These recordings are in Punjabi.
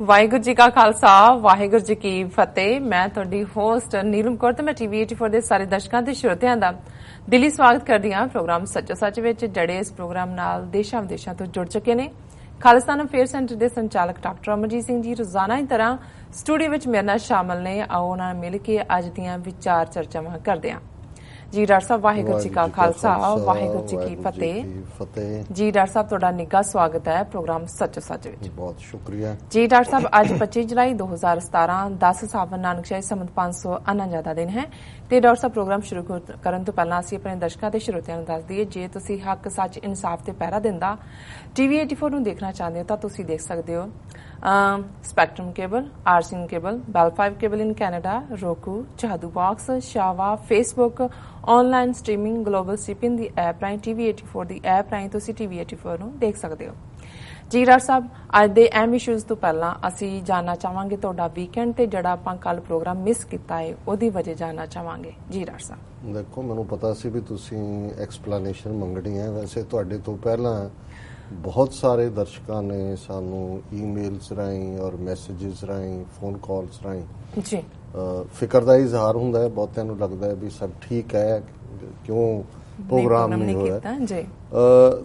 ਵਾਹਿਗੁਰੂ ਜੀ ਕਾ ਖਾਲਸਾ ਵਾਹਿਗੁਰੂ ਜੀ ਕੀ ਫਤਿਹ। ਮੈਂ ਤੁਹਾਡੀ ਹੋਸਟ ਨੀਲਮ ਕੌਰ ਤੇ ਮੈਂ ਟੀਵੀ 84 ਦੇ ਸਾਰੇ ਦਰਸ਼ਕਾਂ ਤੇ ਸਰੋਤਿਆਂ ਦਾ ਦਿਲੀ ਸਵਾਗਤ ਕਰਦੀ ਹਾਂ ਪ੍ਰੋਗਰਾਮ ਸੱਚੋ ਸੱਚ ਵਿੱਚ। ਜਿਹੜੇ ਇਸ ਪ੍ਰੋਗਰਾਮ ਨਾਲ ਦੇਸ਼ਾਂ ਵਿਦੇਸ਼ਾਂ ਤੋਂ ਜੁੜ ਚੁੱਕੇ ਨੇ। ਖਾਲਿਸਤਾਨ ਅਫੇਅਰ ਸੈਂਟਰ ਦੇ ਸੰਚਾਲਕ ਡਾਕਟਰ ਅਮਰਜੀਤ ਸਿੰਘ ਜੀ ਰੋਜ਼ਾਨਾ ਦੀ ਤਰ੍ਹਾਂ ਸਟੂਡੀਓ ਵਿੱਚ ਮੇਰੇ ਨਾਲ ਸ਼ਾਮਲ ਨੇ। ਆਓ ਉਹਨਾਂ ਨਾਲ ਮਿਲ ਕੇ ਅੱਜ ਦੀਆਂ ਵਿਚਾਰ ਚਰਚਾਵਾਂ ਕਰਦੇ ਹਾਂ। ਜੀ ਡਾਕਟਰ ਸਾਹਿਬ ਵਾਹਿਗੁਰੂ ਜੀ ਕਾ ਖਾਲਸਾ ਵਾਹਿਗੁਰੂ ਜੀ ਕੀ ਫਤਿਹ। ਜੀ ਡਾਕਟਰ ਸਾਹਿਬ ਤੁਹਾਡਾ ਨਿੱਘਾ ਸਵਾਗਤ ਹੈ ਪ੍ਰੋਗਰਾਮ ਸੱਚੋ ਸੱਚ ਵਿੱਚ। ਬਹੁਤ ਸ਼ੁਕਰੀਆ ਜੀ ਡਾਕਟਰ ਸਾਹਿਬ। ਅੱਜ 25 ਜੁਲਾਈ 2017 10 ਸਾਵਨ ਨਾਨਕਸ਼ਾਹੀ ਸੰਮਤ 549 ਦਾ ਦਿਨ ਹੈ ਤੇ ਡਾਕਟਰ ਸਾਹਿਬ ਪ੍ਰੋਗਰਾਮ ਸ਼ੁਰੂ ਕਰਨ ਤੋਂ ਪਹਿਲਾਂ ਅਸੀਂ ਆਪਣੇ ਦਰਸ਼ਕਾਂ ਤੇ ਸਰੋਤਿਆਂ ਨੂੰ ਦੱਸ ਦਈਏ, ਜੇ ਤੁਸੀਂ ਹੱਕ ਸੱਚ ਇਨਸਾਫ ਤੇ ਪਹਿਰਾ ਦਿੰਦਾ ਟੀਵੀ 84 ਨੂੰ ਦੇਖਣਾ ਚਾਹੁੰਦੇ ਹੋ ਤਾਂ ਤੁਸੀਂ ਦੇਖ ਸਕਦੇ ਹੋ ਸਪੈਕਟਰਮ ਕੇਬਲ, ਆਰਸੀਨ cable, Bell 5 cable in Canada, roku, Jadoo box, ਸ਼ਾਵਾ, ਫੇਸਬੁੱਕ, ਆਨਲਾਈਨ ਸਟ੍ਰੀਮਿੰਗ, ਗਲੋਬਲ ਸਿਪਿਨ ਦੀ ਐਪ ਰਾਹੀਂ, ਟੀਵੀ 84 ਦੀ ਐਪ ਰਾਹੀਂ ਤੁਸੀਂ ਟੀਵੀ 84 ਨੂੰ ਦੇਖ ਸਕਦੇ ਹੋ। ਜੀ ਡਾਕਟਰ ਸਾਹਿਬ, ਅੱਜ ਦੇ ਅਹਿਮ ਇਸ਼ੂਜ਼ ਤੋਂ ਪਹਿਲਾਂ ਅਸੀਂ ਜਾਣਨਾ ਚਾਹਾਂਗੇ ਤੁਹਾਡਾ ਵੀਕਐਂਡ ਤੇ ਜਿਹੜਾ ਆਪਾਂ ਕੱਲ ਪ੍ਰੋਗਰਾਮ ਮਿਸ ਕੀਤਾ ਹੈ ਉਹਦੀ ਵਜ੍ਹਾ ਜਾਣਨਾ ਚਾਹਾਂਗੇ। ਜੀ ਡਾਕਟਰ ਸਾਹਿਬ। ਦੇਖੋ, ਮੈਨੂੰ ਪਤਾ ਸੀ ਵੀ ਤੁਸੀਂ ਐਕਸਪਲੇਨੇਸ਼ਨ ਮੰਗਣੀ ਹੈ। ਵੈਸੇ ਤੁਹਾਡੇ ਤੋਂ ਪਹਿਲਾਂ ਬਹੁਤ ਸਾਰੇ ਦਰਸ਼ਕਾਂ ਨੇ ਸਾਨੂੰ ਈਮੇਲਸ ਰਾਹੀਂ ਔਰ ਮੈਸੇजेस ਰਾਹੀਂ, ਫੋਨ ਕਾਲਸ ਰਾਹੀਂ ਜੀ ਫਿਕਰ ਦਾ ਇਜ਼ਹਾਰ ਹੁੰਦਾ ਹੈ। ਬਹੁਤਿਆਂ ਨੂੰ ਲੱਗਦਾ ਹੈ ਵੀ ਸਭ ਠੀਕ ਹੈ, ਕਿਉਂ ਪ੍ਰੋਗਰਾਮ ਨਹੀਂ ਹੋਇਆ ਜੀ।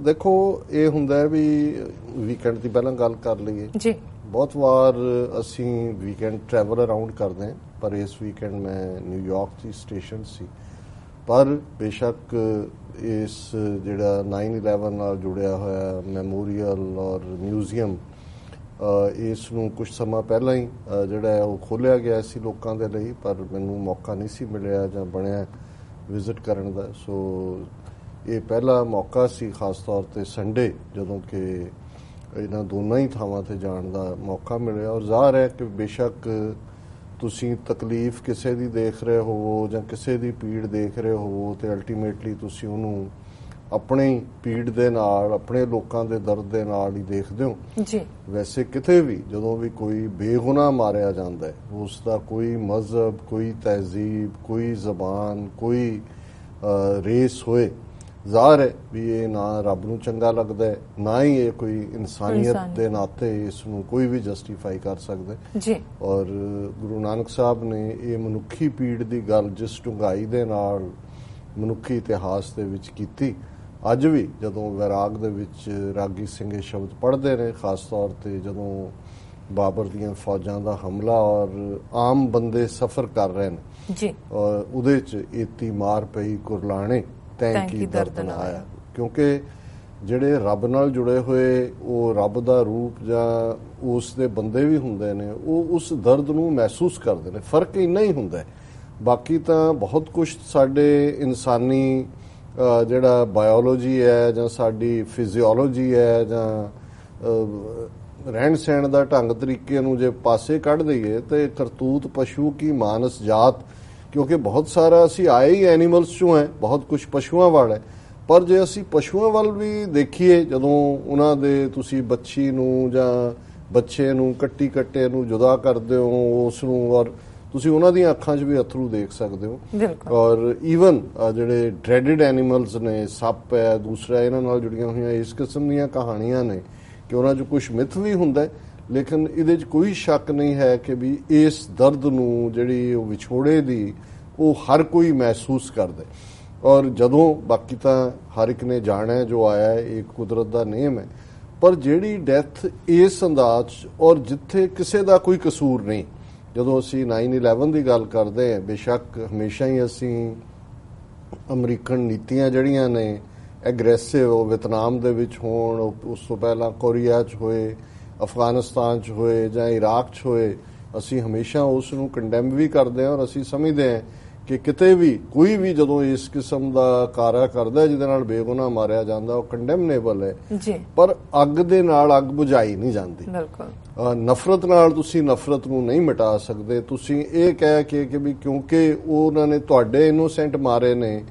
ਦੇਖੋ, ਇਹ ਹੁੰਦਾ ਹੈ ਵੀ ਵੀਕਐਂਡ ਦੀ ਪਹਿਲਾਂ ਗੱਲ ਕਰ ਲਈਏ ਜੀ। ਬਹੁਤ ਵਾਰ ਅਸੀਂ ਵੀਕਐਂਡ ਟਰੈਵਲ ਅਰਾਊਂਡ ਕਰਦੇ ਹਾਂ, ਪਰ ਇਸ ਵੀਕਐਂਡ ਮੈਂ ਨਿਊਯਾਰਕ ਦੀ ਸਟੇਸ਼ਨ ਸੀ। ਪਰ ਬੇਸ਼ੱਕ ਇਸ ਜਿਹੜਾ 9/11 ਨਾਲ ਜੁੜਿਆ ਹੋਇਆ ਮੈਮੋਰੀਅਲ ਔਰ ਮਿਊਜ਼ੀਅਮ, ਇਸ ਨੂੰ ਕੁਝ ਸਮਾਂ ਪਹਿਲਾਂ ਹੀ ਜਿਹੜਾ ਹੈ ਉਹ ਖੋਲ੍ਹਿਆ ਗਿਆ ਸੀ ਲੋਕਾਂ ਦੇ ਲਈ, ਪਰ ਮੈਨੂੰ ਮੌਕਾ ਨਹੀਂ ਸੀ ਮਿਲਿਆ ਜਾਂ ਬਣਿਆ ਵਿਜ਼ਿਟ ਕਰਨ ਦਾ। ਸੋ ਇਹ ਪਹਿਲਾ ਮੌਕਾ ਸੀ, ਖਾਸ ਤੌਰ 'ਤੇ ਸੰਡੇ, ਜਦੋਂ ਕਿ ਇਹਨਾਂ ਦੋਨਾਂ ਹੀ ਥਾਵਾਂ 'ਤੇ ਜਾਣ ਦਾ ਮੌਕਾ ਮਿਲਿਆ। ਔਰ ਜ਼ਾਹਰ ਹੈ ਕਿ ਬੇਸ਼ੱਕ ਤੁਸੀਂ ਤਕਲੀਫ ਕਿਸੇ ਦੀ ਦੇਖ ਰਹੇ ਹੋਵੋ ਜਾਂ ਕਿਸੇ ਦੀ ਪੀੜ ਦੇਖ ਰਹੇ ਹੋਵੋ ਤੇ ਅਲਟੀਮੇਟਲੀ ਤੁਸੀਂ ਉਹਨੂੰ ਆਪਣੀ ਪੀੜ ਦੇ ਨਾਲ, ਆਪਣੇ ਲੋਕਾਂ ਦੇ ਦਰਦ ਦੇ ਨਾਲ ਹੀ ਦੇਖਦੇ ਹੋ ਜੀ। ਵੈਸੇ ਕਿਤੇ ਵੀ ਜਦੋਂ ਵੀ ਕੋਈ ਬੇਗੁਨਾਹ ਮਾਰਿਆ ਜਾਂਦਾ ਹੈ, ਉਸ ਦਾ ਕੋਈ ਮਜ਼ਹਬ, ਕੋਈ ਤਹਿਜ਼ੀਬ, ਕੋਈ ਜ਼ਬਾਨ, ਕੋਈ ਰੇਸ ਹੋਏ, ਜ਼ਾਹਰ ਹੈ ਵੀ ਇਹ ਨਾ ਰੱਬ ਨੂੰ ਚੰਗਾ ਲੱਗਦਾ ਹੈ, ਨਾ ਹੀ ਇਹ ਕੋਈ ਇਨਸਾਨੀਅਤ ਦੇ ਨਾਤੇ ਇਸ ਨੂੰ ਕੋਈ ਵੀ ਜਸਟੀਫਾਈ ਕਰ ਸਕਦਾ ਜੀ। ਔਰ ਗੁਰੂ ਨਾਨਕ ਸਾਹਿਬ ਨੇ ਇਹ ਮਨੁੱਖੀ ਪੀੜ ਦੀ ਗੱਲ ਜਿਸ ਡੂੰਘਾਈ ਦੇ ਨਾਲ ਮਨੁੱਖੀ ਇਤਿਹਾਸ ਦੇ ਵਿੱਚ ਕੀਤੀ, ਅੱਜ ਵੀ ਜਦੋਂ ਵੈਰਾਗ ਦੇ ਵਿੱਚ ਰਾਗੀ ਸਿੰਘ ਇਹ ਸ਼ਬਦ ਪੜ੍ਹਦੇ ਨੇ, ਖਾਸ ਤੌਰ 'ਤੇ ਜਦੋਂ ਬਾਬਰ ਦੀਆਂ ਫੌਜਾਂ ਦਾ ਹਮਲਾ ਔਰ ਆਮ ਬੰਦੇ ਸਫ਼ਰ ਕਰ ਰਹੇ ਨੇ ਜੀ, ਔਰ ਉਹਦੇ 'ਚ ਏਤੀ ਮਾਰ ਪਈ ਕੁਰਲਾਣੇ ਤੈਂ ਕੀ ਦਰਦ ਨਾ ਆਇਆ। ਕਿਉਂਕਿ ਜਿਹੜੇ ਰੱਬ ਨਾਲ ਜੁੜੇ ਹੋਏ, ਉਹ ਰੱਬ ਦਾ ਰੂਪ ਜਾਂ ਉਸ ਦੇ ਬੰਦੇ ਵੀ ਹੁੰਦੇ ਨੇ, ਉਹ ਉਸ ਦਰਦ ਨੂੰ ਮਹਿਸੂਸ ਕਰਦੇ ਨੇ। ਫਰਕ ਇੰਨਾ ਹੀ ਹੁੰਦਾ ਹੈ। ਬਾਕੀ ਤਾਂ ਬਹੁਤ ਕੁਝ ਸਾਡੇ ਇਨਸਾਨੀ ਜਿਹੜਾ ਬਾਇਓਲੋਜੀ ਹੈ ਜਾਂ ਸਾਡੀ ਫਿਜ਼ੀਓਲੋਜੀ ਹੈ ਜਾਂ ਰਹਿਣ ਸਹਿਣ ਦਾ ਢੰਗ ਤਰੀਕੇ ਨੂੰ ਜੇ ਪਾਸੇ ਕੱਢ ਦਈਏ ਤੇ ਕਰਤੂਤ ਪਸ਼ੂ ਕੀ ਮਾਨਸ ਜਾਤ, ਕਿਉਂਕਿ ਬਹੁਤ ਸਾਰਾ ਅਸੀਂ ਆਏ ਹੀ ਐਨੀਮਲਸ ਚੋਂ ਹੈ, ਬਹੁਤ ਕੁਝ ਪਸ਼ੂਆਂ ਵਾਲਾ ਹੈ। ਪਰ ਜੇ ਅਸੀਂ ਪਸ਼ੂਆਂ ਵੱਲ ਵੀ ਦੇਖੀਏ, ਜਦੋਂ ਉਹਨਾਂ ਦੇ ਤੁਸੀਂ ਬੱਚੀ ਨੂੰ ਜਾਂ ਬੱਚੇ ਨੂੰ ਕੱਟੇ ਨੂੰ ਜੁਦਾ ਕਰਦੇ ਹੋ, ਉਸ ਨੂੰ, ਔਰ ਤੁਸੀਂ ਉਹਨਾਂ ਦੀਆਂ ਅੱਖਾਂ 'ਚ ਵੀ ਅਥਰੂ ਦੇਖ ਸਕਦੇ ਹੋ। ਔਰ ਈਵਨ ਜਿਹੜੇ ਡਰੈਡਡ ਐਨੀਮਲਸ ਨੇ, ਸੱਪ ਹੈ, ਦੂਸਰਾ, ਇਹਨਾਂ ਨਾਲ ਜੁੜੀਆਂ ਹੋਈਆਂ ਇਸ ਕਿਸਮ ਦੀਆਂ ਕਹਾਣੀਆਂ ਨੇ ਕਿ ਉਹਨਾਂ 'ਚ ਕੁਝ ਮਿੱਥ ਵੀ ਹੁੰਦਾ, ਲੇਕਿਨ ਇਹਦੇ 'ਚ ਕੋਈ ਸ਼ੱਕ ਨਹੀਂ ਹੈ ਕਿ ਵੀ ਇਸ ਦਰਦ ਨੂੰ, ਜਿਹੜੀ ਉਹ ਵਿਛੋੜੇ ਦੀ, ਉਹ ਹਰ ਕੋਈ ਮਹਿਸੂਸ ਕਰਦਾ। ਔਰ ਜਦੋਂ ਬਾਕੀ ਤਾਂ ਹਰ ਇੱਕ ਨੇ ਜਾਣਾ ਜੋ ਆਇਆ ਹੈ, ਇਹ ਕੁਦਰਤ ਦਾ ਨਿਯਮ ਹੈ। ਪਰ ਜਿਹੜੀ ਡੈਥ ਇਸ ਅੰਦਾਜ਼ ਔਰ ਜਿੱਥੇ ਕਿਸੇ ਦਾ ਕੋਈ ਕਸੂਰ ਨਹੀਂ, ਜਦੋਂ ਅਸੀਂ 9/11 ਦੀ ਗੱਲ ਕਰਦੇ ਹਾਂ, ਬੇਸ਼ੱਕ ਹਮੇਸ਼ਾ ਹੀ ਅਸੀਂ ਅਮਰੀਕਨ ਨੀਤੀਆਂ ਜਿਹੜੀਆਂ ਨੇ ਐਗਰੈਸਿਵ, ਉਹ ਵਿਤਨਾਮ ਦੇ ਵਿੱਚ ਹੋਣ, ਉਸ ਤੋਂ ਪਹਿਲਾਂ ਕੋਰੀਆ 'ਚ ਹੋਏ, ਅਫਗਾਨਿਸਤਾਨ 'ਚ ਹੋਏ ਜਾਂ ਇਰਾਕ 'ਚ ਹੋਏ, ਅਸੀਂ ਹਮੇਸ਼ਾ ਉਸ ਨੂੰ ਕੰਡੈਮ ਵੀ ਕਰਦੇ ਹਾਂ। ਔਰ ਅਸੀਂ ਸਮਝਦੇ ਹਾਂ ਕਿ ਕਿਤੇ ਵੀ ਕੋਈ ਵੀ ਜਦੋਂ ਇਸ ਕਿਸਮ ਦਾ ਕਾਰਾ ਕਰਦਾ ਜਿਹਦੇ ਨਾਲ ਬੇਗੁਨਾਹ ਮਾਰਿਆ ਜਾਂਦਾ, ਉਹ ਕੰਡੈਮਨੇਬਲ ਹੈ ਜੀ। ਪਰ ਅੱਗ ਦੇ ਨਾਲ ਅੱਗ ਬੁਝਾਈ ਨਹੀਂ ਜਾਂਦੀ। ਨਫ਼ਰਤ ਨਾਲ ਤੁਸੀਂ ਨਫ਼ਰਤ ਨੂੰ ਨਹੀਂ ਮਿਟਾ ਸਕਦੇ। ਤੁਸੀਂ ਇਹ ਕਹਿ ਕੇ ਕਿ ਵੀ ਕਿਉਂਕਿ ਉਹਨਾਂ ਨੇ ਤੁਹਾਡੇ ਇਨੋਸੈਂਟ ਮਾਰੇ ਨੇ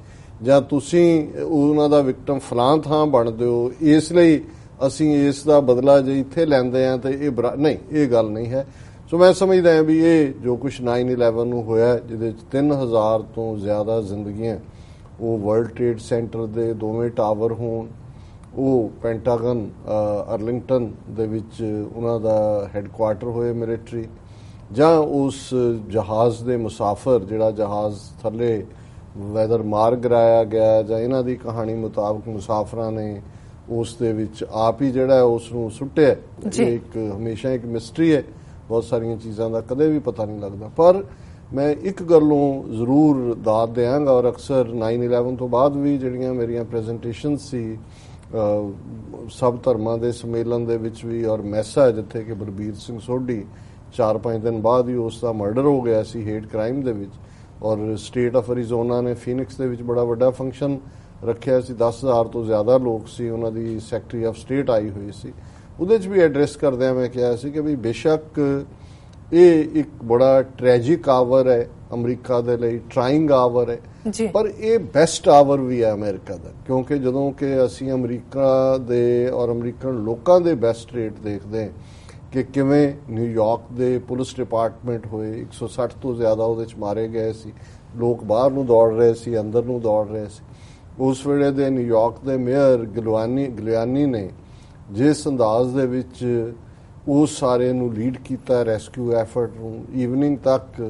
ਜਾਂ ਤੁਸੀਂ ਉਹਨਾਂ ਦਾ ਵਿਕਟਮ ਫਲਾਂ ਥਾਂ ਬਣਦੇ ਹੋ, ਇਸ ਲਈ ਅਸੀਂ ਇਸ ਦਾ ਬਦਲਾ ਜੇ ਇੱਥੇ ਲੈਂਦੇ ਹਾਂ ਤੇ ਇਹ ਨਹੀਂ, ਇਹ ਗੱਲ ਨਹੀਂ ਹੈ। ਸੋ ਮੈਂ ਸਮਝਦਾ ਹਾਂ ਵੀ ਇਹ ਜੋ ਕੁਝ 9/11 ਨੂੰ ਹੋਇਆ, ਜਿਹਦੇ 'ਚ 3000 ਤੋਂ ਜ਼ਿਆਦਾ ਜ਼ਿੰਦਗੀਆਂ, ਉਹ ਵਰਲਡ ਟ੍ਰੇਡ ਸੈਂਟਰ ਦੇ ਦੋਵੇਂ ਟਾਵਰ ਹੋਣ, ਉਹ ਪੈਂਟਾਗਨ ਅਰਲਿੰਗਟਨ ਦੇ ਵਿੱਚ ਉਹਨਾਂ ਦਾ ਹੈੱਡਕੁਆਰਟਰ ਹੋਏ ਮਿਲਟਰੀ, ਜਾਂ ਉਸ ਜਹਾਜ਼ ਦੇ ਮੁਸਾਫਰ ਜਿਹੜਾ ਜਹਾਜ਼ ਥੱਲੇ ਵੈਦਰ ਮਾਰ ਗਿਰਾਇਆ ਗਿਆ, ਜਾਂ ਇਹਨਾਂ ਦੀ ਕਹਾਣੀ ਮੁਤਾਬਕ ਮੁਸਾਫਰਾਂ ਨੇ ਉਸ ਦੇ ਵਿੱਚ ਆਪ ਹੀ ਜਿਹੜਾ ਉਸ ਨੂੰ ਸੁੱਟਿਆ। ਇਹ ਇੱਕ ਹਮੇਸ਼ਾ ਇੱਕ ਮਿਸਟਰੀ ਹੈ, ਬਹੁਤ ਸਾਰੀਆਂ ਚੀਜ਼ਾਂ ਦਾ ਕਦੇ ਵੀ ਪਤਾ ਨਹੀਂ ਲੱਗਦਾ। ਪਰ ਮੈਂ ਇੱਕ ਗੱਲੋਂ ਜ਼ਰੂਰ ਦਾਦ ਦਿਆਂਗਾ, ਔਰ ਅਕਸਰ 9/11 ਤੋਂ ਬਾਅਦ ਵੀ ਜਿਹੜੀਆਂ ਮੇਰੀਆਂ ਪ੍ਰੈਜੈਂਟੇਸ਼ਨ ਸੀ ਸਭ ਧਰਮਾਂ ਦੇ ਸੰਮੇਲਨ ਦੇ ਵਿੱਚ ਵੀ, ਔਰ ਮੈਸਾ ਜਿੱਥੇ ਕਿ ਬਲਬੀਰ ਸਿੰਘ ਸੋਢੀ 4-5 ਦਿਨ ਬਾਅਦ ਹੀ ਉਸ ਦਾ ਮਰਡਰ ਹੋ ਗਿਆ ਸੀ ਹੇਟ ਕ੍ਰਾਈਮ ਦੇ ਵਿੱਚ, ਔਰ ਸਟੇਟ ਆਫ ਐਰੀਜ਼ੋਨਾ ਨੇ ਫੀਨਿਕਸ ਦੇ ਵਿੱਚ ਬੜਾ ਵੱਡਾ ਫੰਕਸ਼ਨ ਰੱਖਿਆ ਸੀ, 10,000 ਤੋਂ ਜ਼ਿਆਦਾ ਲੋਕ ਸੀ, ਉਹਨਾਂ ਦੀ ਸੈਕਟਰੀ ਆਫ ਸਟੇਟ ਆਈ ਹੋਈ ਸੀ। ਉਹਦੇ 'ਚ ਵੀ ਐਡਰੈਸ ਕਰਦਿਆਂ ਮੈਂ ਕਿਹਾ ਸੀ ਕਿ ਵੀ ਬੇਸ਼ੱਕ ਇਹ ਇੱਕ ਬੜਾ ਟ੍ਰੈਜਿਕ ਆਵਰ ਹੈ ਅਮਰੀਕਾ ਦੇ ਲਈ, ਟਰਾਈਂਗ ਆਵਰ ਹੈ, ਪਰ ਇਹ ਬੈਸਟ ਆਵਰ ਵੀ ਹੈ ਅਮਰੀਕਾ ਦਾ, ਕਿਉਂਕਿ ਜਦੋਂ ਕਿ ਅਸੀਂ ਅਮਰੀਕਾ ਦੇ ਔਰ ਅਮਰੀਕਨ ਲੋਕਾਂ ਦੇ ਬੈਸਟ ਰੇਟ ਦੇਖਦੇ ਹਾਂ ਕਿ ਕਿਵੇਂ ਨਿਊਯਾਰਕ ਦੇ ਪੁਲਿਸ ਡਿਪਾਰਟਮੈਂਟ ਹੋਏ, 160 ਤੋਂ ਜ਼ਿਆਦਾ ਉਹਦੇ 'ਚ ਮਾਰੇ ਗਏ ਸੀ, ਲੋਕ ਬਾਹਰ ਨੂੰ ਦੌੜ ਰਹੇ ਸੀ, ਅੰਦਰ ਨੂੰ ਦੌੜ ਰਹੇ ਸੀ। ਉਸ ਵੇਲੇ ਦੇ ਨਿਊਯਾਰਕ ਦੇ ਮੇਅਰ ਗਿਲਿਆਨੀ ਨੇ ਜਿਸ ਅੰਦਾਜ਼ ਦੇ ਵਿੱਚ ਉਸ ਸਾਰੇ ਨੂੰ ਲੀਡ ਕੀਤਾ ਰੈਸਕਿਊ ਐਫਰਟ ਨੂੰ, ਈਵਨਿੰਗ ਤੱਕ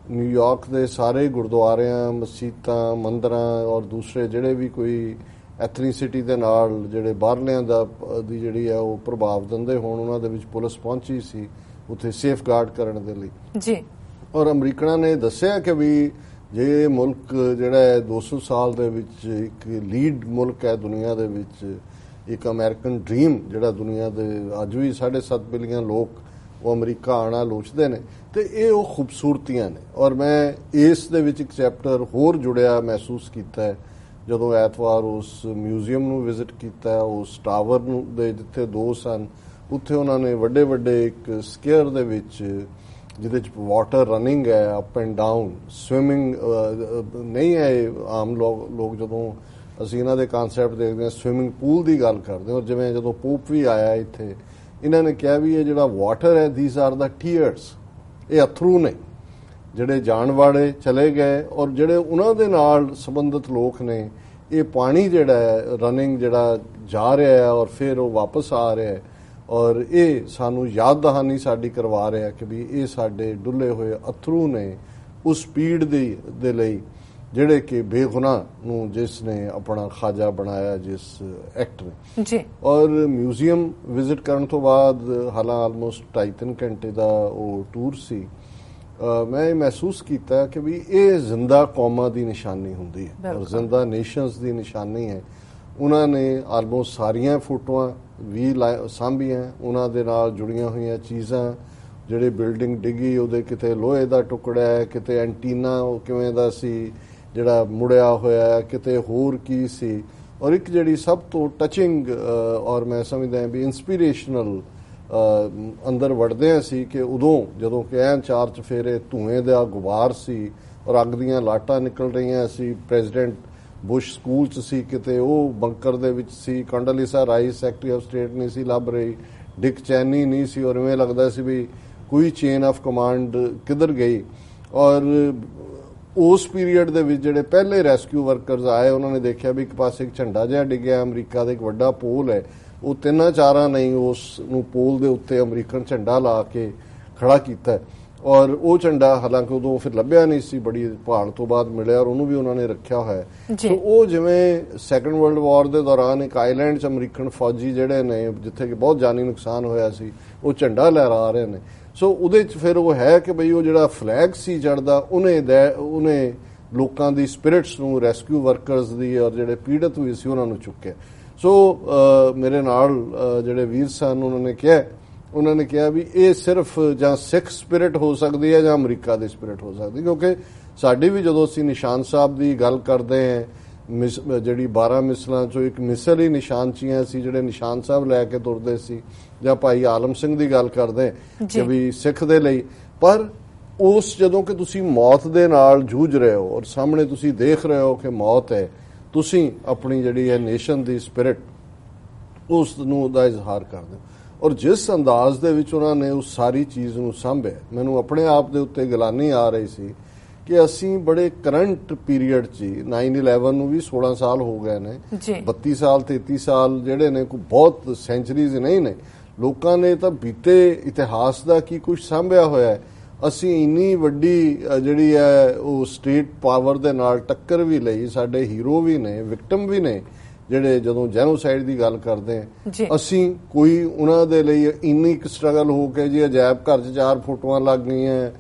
ਨਿਊਯਾਰਕ ਦੇ ਸਾਰੇ ਗੁਰਦੁਆਰਿਆਂ, ਮਸਜਿਦਾਂ, ਮੰਦਰਾਂ ਔਰ ਦੂਸਰੇ ਜਿਹੜੇ ਵੀ ਕੋਈ ਐਥਨੀਸਿਟੀ ਦੇ ਨਾਲ ਜਿਹੜੇ ਬਾਹਰਲਿਆਂ ਦੀ ਜਿਹੜੀ ਹੈ ਉਹ ਪ੍ਰਭਾਵ ਦਿੰਦੇ ਹੋਣ, ਉਹਨਾਂ ਦੇ ਵਿੱਚ ਪੁਲਿਸ ਪਹੁੰਚੀ ਸੀ ਉੱਥੇ ਸੇਫ ਗਾਰਡ ਕਰਨ ਦੇ ਲਈ ਜੀ। ਔਰ ਅਮਰੀਕਨਾਂ ਨੇ ਦੱਸਿਆ ਕਿ ਵੀ ਜੇ ਇਹ ਮੁਲਕ ਜਿਹੜਾ ਹੈ 200 ਸਾਲ ਦੇ ਵਿੱਚ ਇੱਕ ਲੀਡ ਮੁਲਕ ਹੈ ਦੁਨੀਆ ਦੇ ਵਿੱਚ, ਇੱਕ ਅਮਰੀਕਨ ਡ੍ਰੀਮ ਜਿਹੜਾ ਦੁਨੀਆ ਦੇ ਅੱਜ ਵੀ 7.5 ਬਿਲੀਅਨ ਲੋਕ ਉਹ ਅਮਰੀਕਾ ਆਉਣਾ ਲੋਚਦੇ ਨੇ, ਤੇ ਇਹ ਉਹ ਖੂਬਸੂਰਤੀਆਂ ਨੇ। ਔਰ ਮੈਂ ਇਸ ਦੇ ਵਿੱਚ ਇੱਕ ਚੈਪਟਰ ਹੋਰ ਜੁੜਿਆ ਮਹਿਸੂਸ ਕੀਤਾ ਜਦੋਂ ਐਤਵਾਰ ਉਸ ਮਿਊਜ਼ੀਅਮ ਨੂੰ ਵਿਜ਼ਿਟ ਕੀਤਾ, ਉਸ ਟਾਵਰ ਨੂੰ ਦੇ ਜਿੱਥੇ 2 ਸਨ, ਉੱਥੇ ਉਹਨਾਂ ਨੇ ਵੱਡੇ ਵੱਡੇ ਇੱਕ ਸਕੇਅਰ ਦੇ ਵਿੱਚ ਜਿਹਦੇ 'ਚ ਵਾਟਰ ਰਨਿੰਗ ਹੈ, ਅਪ ਐਂਡ ਡਾਊਨ, ਸਵਿਮਿੰਗ ਨਹੀਂ ਹੈ। ਆਮ ਲੋਕ ਜਦੋਂ ਅਸੀਂ ਇਹਨਾਂ ਦੇ ਕਨਸੈਪਟ ਦੇਖਦੇ ਹਾਂ ਸਵਿਮਿੰਗ ਪੂਲ ਦੀ ਗੱਲ ਕਰਦੇ ਹਾਂ, ਔਰ ਜਿਵੇਂ ਜਦੋਂ ਪੋਪ ਵੀ ਆਇਆ ਇੱਥੇ, ਇਹਨਾਂ ਨੇ ਕਿਹਾ ਵੀ ਇਹ ਜਿਹੜਾ ਵਾਟਰ ਹੈ ਥੀਸ ਆਰ ਦਾ ਟੀਅਰਸ, ਇਹ ਅਥਰੂ ਨੇ ਜਿਹੜੇ ਜਾਣ ਵਾਲੇ ਚਲੇ ਗਏ, ਔਰ ਜਿਹੜੇ ਉਹਨਾਂ ਦੇ ਨਾਲ ਸੰਬੰਧਿਤ ਲੋਕ ਨੇ, ਇਹ ਪਾਣੀ ਜਿਹੜਾ ਹੈ ਰਨਿੰਗ ਜਿਹੜਾ ਜਾ ਰਿਹਾ ਹੈ ਔਰ ਫਿਰ ਉਹ ਵਾਪਸ ਆ ਰਿਹਾ ਹੈ, ਔਰ ਇਹ ਸਾਨੂੰ ਯਾਦ ਦਹਾਨੀ ਸਾਡੀ ਕਰਵਾ ਰਿਹਾ ਕਿ ਵੀ ਇਹ ਸਾਡੇ ਡੁੱਲੇ ਹੋਏ ਅਥਰੂ ਨੇ ਉਸ ਪੀੜ ਦੇ ਲਈ ਜਿਹੜੇ ਕਿ ਬੇਗੁਨਾਹ ਨੂੰ ਜਿਸ ਨੇ ਆਪਣਾ ਖਾਜਾ ਬਣਾਇਆ, ਜਿਸ ਐਕਟ ਨੇ ਜੀ। ਔਰ ਮਿਊਜ਼ੀਅਮ ਵਿਜ਼ਿਟ ਕਰਨ ਤੋਂ ਬਾਅਦ ਹਾਲਾਂ ਆਲਮੋਸਟ 2.5-3 ਘੰਟੇ ਦਾ ਉਹ ਟੂਰ ਸੀ, ਮੈਂ ਇਹ ਮਹਿਸੂਸ ਕੀਤਾ ਕਿ ਵੀ ਇਹ ਜ਼ਿੰਦਾ ਕੌਮਾਂ ਦੀ ਨਿਸ਼ਾਨੀ ਹੁੰਦੀ ਹੈ ਔਰ ਜ਼ਿੰਦਾ ਨੇਸ਼ਨਸ ਦੀ ਨਿਸ਼ਾਨੀ ਹੈ। ਉਹਨਾਂ ਨੇ ਆਲਮੋਸਟ ਸਾਰੀਆਂ ਫੋਟੋਆਂ ਵੀ ਸਾਂਭੀਆਂ, ਉਹਨਾਂ ਦੇ ਨਾਲ ਜੁੜੀਆਂ ਹੋਈਆਂ ਚੀਜ਼ਾਂ, ਜਿਹੜੇ ਬਿਲਡਿੰਗ ਡਿੱਗੀ ਉਹਦੇ ਕਿਤੇ ਲੋਹੇ ਦਾ ਟੁਕੜਾ ਹੈ, ਕਿਤੇ ਐਂਟੀਨਾ ਉਹ ਕਿਵੇਂ ਦਾ ਸੀ ਜਿਹੜਾ ਮੁੜਿਆ ਹੋਇਆ, ਕਿਤੇ ਹੋਰ ਕੀ ਸੀ। ਔਰ ਇੱਕ ਜਿਹੜੀ ਸਭ ਤੋਂ ਟਚਿੰਗ ਔਰ ਮੈਂ ਸਮਝਦਾ ਵੀ ਇੰਸਪੀਰੇਸ਼ਨਲ ਅੰਦਰ ਵੜਦੇ ਸੀ ਕਿ ਉਦੋਂ ਜਦੋਂ ਕਿ ਐਨ 4 ਚੁਫੇਰੇ ਧੂਏ ਦਾ ਗੁਬਾਰ ਸੀ ਔਰ ਅੱਗ ਦੀਆਂ ਲਾਟਾਂ ਨਿਕਲ ਰਹੀਆਂ ਸੀ, ਪ੍ਰੈਜ਼ੀਡੈਂਟ ਬੁਸ਼ ਸਕੂਲ 'ਚ ਸੀ, ਕਿਤੇ ਉਹ ਬੰਕਰ ਦੇ ਵਿੱਚ ਸੀ, ਕੰਡੋਲੀਜ਼ਾ ਰਾਈਸ ਸੈਕਟਰੀ ਆਫ ਸਟੇਟ ਨਹੀਂ ਸੀ ਲੱਭ ਰਹੀ, ਡਿਕ ਚੈਨੀ ਨਹੀਂ ਸੀ, ਔਰ ਇਵੇਂ ਲੱਗਦਾ ਸੀ ਵੀ ਕੋਈ ਚੇਨ ਆਫ ਕਮਾਂਡ ਕਿੱਧਰ ਗਈ। ਔਰ ਉਸ ਪੀਰੀਅਡ ਦੇ ਵਿੱਚ ਜਿਹੜੇ ਪਹਿਲੇ ਰੈਸਕਿਊ ਵਰਕਰਸ ਆਏ, ਉਹਨਾਂ ਨੇ ਦੇਖਿਆ ਵੀ ਇੱਕ ਪਾਸੇ ਇੱਕ ਝੰਡਾ ਜਿਹਾ ਡਿੱਗਿਆ, ਅਮਰੀਕਾ ਦਾ ਇੱਕ ਵੱਡਾ ਪੋਲ ਹੈ, ਉਹ 3-4 ਨਹੀਂ ਉਸ ਨੂੰ ਪੋਲ ਦੇ ਉੱਤੇ ਅਮਰੀਕਨ ਝੰਡਾ ਲਾ ਕੇ ਖੜਾ ਕੀਤਾ, ਔਰ ਉਹ ਝੰਡਾ ਹਾਲਾਂਕਿ ਉਦੋਂ ਫਿਰ ਲੱਭਿਆ ਨਹੀਂ ਸੀ, ਬੜੀ ਭਾਲ ਤੋਂ ਬਾਅਦ ਮਿਲਿਆ, ਔਰ ਉਹਨੂੰ ਵੀ ਉਹਨਾਂ ਨੇ ਰੱਖਿਆ ਹੋਇਆ। ਸੋ ਉਹ ਜਿਵੇਂ ਸੈਕੰਡ ਵਰਲਡ ਵਾਰ ਦੇ ਦੌਰਾਨ ਇੱਕ ਆਈਲੈਂਡ 'ਚ ਅਮਰੀਕਨ ਫੌਜੀ ਜਿਹੜੇ ਨੇ ਜਿੱਥੇ ਕਿ ਬਹੁਤ ਜਾਨੀ ਨੁਕਸਾਨ ਹੋਇਆ ਸੀ, ਉਹ ਝੰਡਾ ਲਹਿਰਾ ਰਹੇ ਨੇ। ਸੋ ਉਹਦੇ 'ਚ ਫਿਰ ਉਹ ਹੈ ਕਿ ਬਈ ਉਹ ਜਿਹੜਾ ਫਲੈਗ ਸੀ ਚੜ੍ਹਦਾ, ਉਹਨੇ ਲੋਕਾਂ ਦੀ ਸਪਿਰਿਟਸ ਨੂੰ, ਰੈਸਕਿਊ ਵਰਕਰਸ ਦੀ ਔਰ ਜਿਹੜੇ ਪੀੜਤ ਹੋਏ ਸੀ ਉਹਨਾਂ ਨੂੰ ਚੁੱਕਿਆ। ਸੋ ਮੇਰੇ ਨਾਲ ਜਿਹੜੇ ਵੀਰ ਸਨ ਉਹਨਾਂ ਨੇ ਕਿਹਾ ਵੀ ਇਹ ਸਿਰਫ ਜਾਂ ਸਿੱਖ ਸਪਿਰਿਟ ਹੋ ਸਕਦੀ ਹੈ ਜਾਂ ਅਮਰੀਕਾ ਦੀ ਸਪਿਰਿਟ ਹੋ ਸਕਦੀ, ਕਿਉਂਕਿ ਸਾਡੀ ਵੀ ਜਦੋਂ ਅਸੀਂ ਨਿਸ਼ਾਨ ਸਾਹਿਬ ਦੀ ਗੱਲ ਕਰਦੇ ਹਾਂ, ਜਿਹੜੀ 12 ਮਿਸਲਾਂ ਚੋਂ ਇੱਕ ਮਿਸਲ ਹੀ ਨਿਸ਼ਾਨਚੀਆਂ ਸੀ ਜਿਹੜੇ ਨਿਸ਼ਾਨ ਸਾਹਿਬ ਲੈ ਕੇ ਤੁਰਦੇ ਸੀ, ਜਾਂ ਭਾਈ ਆਲਮ ਸਿੰਘ ਦੀ ਗੱਲ ਕਰਦੇ ਕਿ ਵੀ ਸਿੱਖ ਦੇ ਲਈ। ਪਰ ਉਸ ਜਦੋਂ ਕਿ ਤੁਸੀਂ ਮੌਤ ਦੇ ਨਾਲ ਜੂਝ ਰਹੇ ਹੋ ਔਰ ਸਾਹਮਣੇ ਤੁਸੀਂ ਦੇਖ ਰਹੇ ਹੋ ਕਿ ਮੌਤ ਹੈ, ਤੁਸੀਂ ਆਪਣੀ ਜਿਹੜੀ ਹੈ ਨੇਸ਼ਨ ਦੀ ਸਪਿਰਿਟ ਉਸ ਨੂੰ ਦਾ ਇਜ਼ਹਾਰ ਕਰਦੇ ਹੋ। ਔਰ ਜਿਸ ਅੰਦਾਜ਼ ਦੇ ਵਿੱਚ ਉਹਨਾਂ ਨੇ ਉਸ ਸਾਰੀ ਚੀਜ਼ ਨੂੰ ਸਾਂਭਿਆ, ਮੈਨੂੰ ਆਪਣੇ ਆਪ ਦੇ ਉੱਤੇ ਗਿਲਾਨੀ ਆ ਰਹੀ ਸੀ ਕਿ ਅਸੀਂ ਬੜੇ ਕਰੰਟ ਪੀਰੀਅਡ 'ਚ 9/11 ਨੂੰ ਵੀ 16 ਸਾਲ ਹੋ ਗਏ ਨੇ, 32 ਸਾਲ 33 ਸਾਲ ਜਿਹੜੇ ਨੇ ਕੋਈ ਬਹੁਤ ਸੈਂਚਰੀਜ਼ ਨਹੀਂ ਨੇ। ਲੋਕਾਂ ਨੇ ਤਾਂ ਬੀਤੇ ਇਤਿਹਾਸ ਦਾ ਕੀ ਕੁਝ ਸਾਂਭਿਆ ਹੋਇਆ ਹੈ। ਅਸੀਂ ਇੰਨੀ ਵੱਡੀ ਜਿਹੜੀ ਹੈ ਉਹ ਸਟੇਟ ਪਾਵਰ ਦੇ ਨਾਲ ਟੱਕਰ ਵੀ ਲਈ, ਸਾਡੇ ਹੀਰੋ ਵੀ ਨੇ, ਵਿਕਟਮ ਵੀ ਨੇ ਜਿਹੜੇ ਜਦੋਂ ਜੈਨੋਸਾਈਡ ਦੀ ਗੱਲ ਕਰਦੇ ਆ। ਅਸੀਂ ਕੋਈ ਉਹਨਾਂ ਦੇ ਲਈ ਇੰਨੀ ਇੱਕ ਸਟਰਗਲ ਹੋ ਕੇ ਜੀ ਅਜਾਇਬ ਘਰ 'ਚ 4 ਫੋਟੋਆਂ ਲੱਗ ਗਈਆਂ,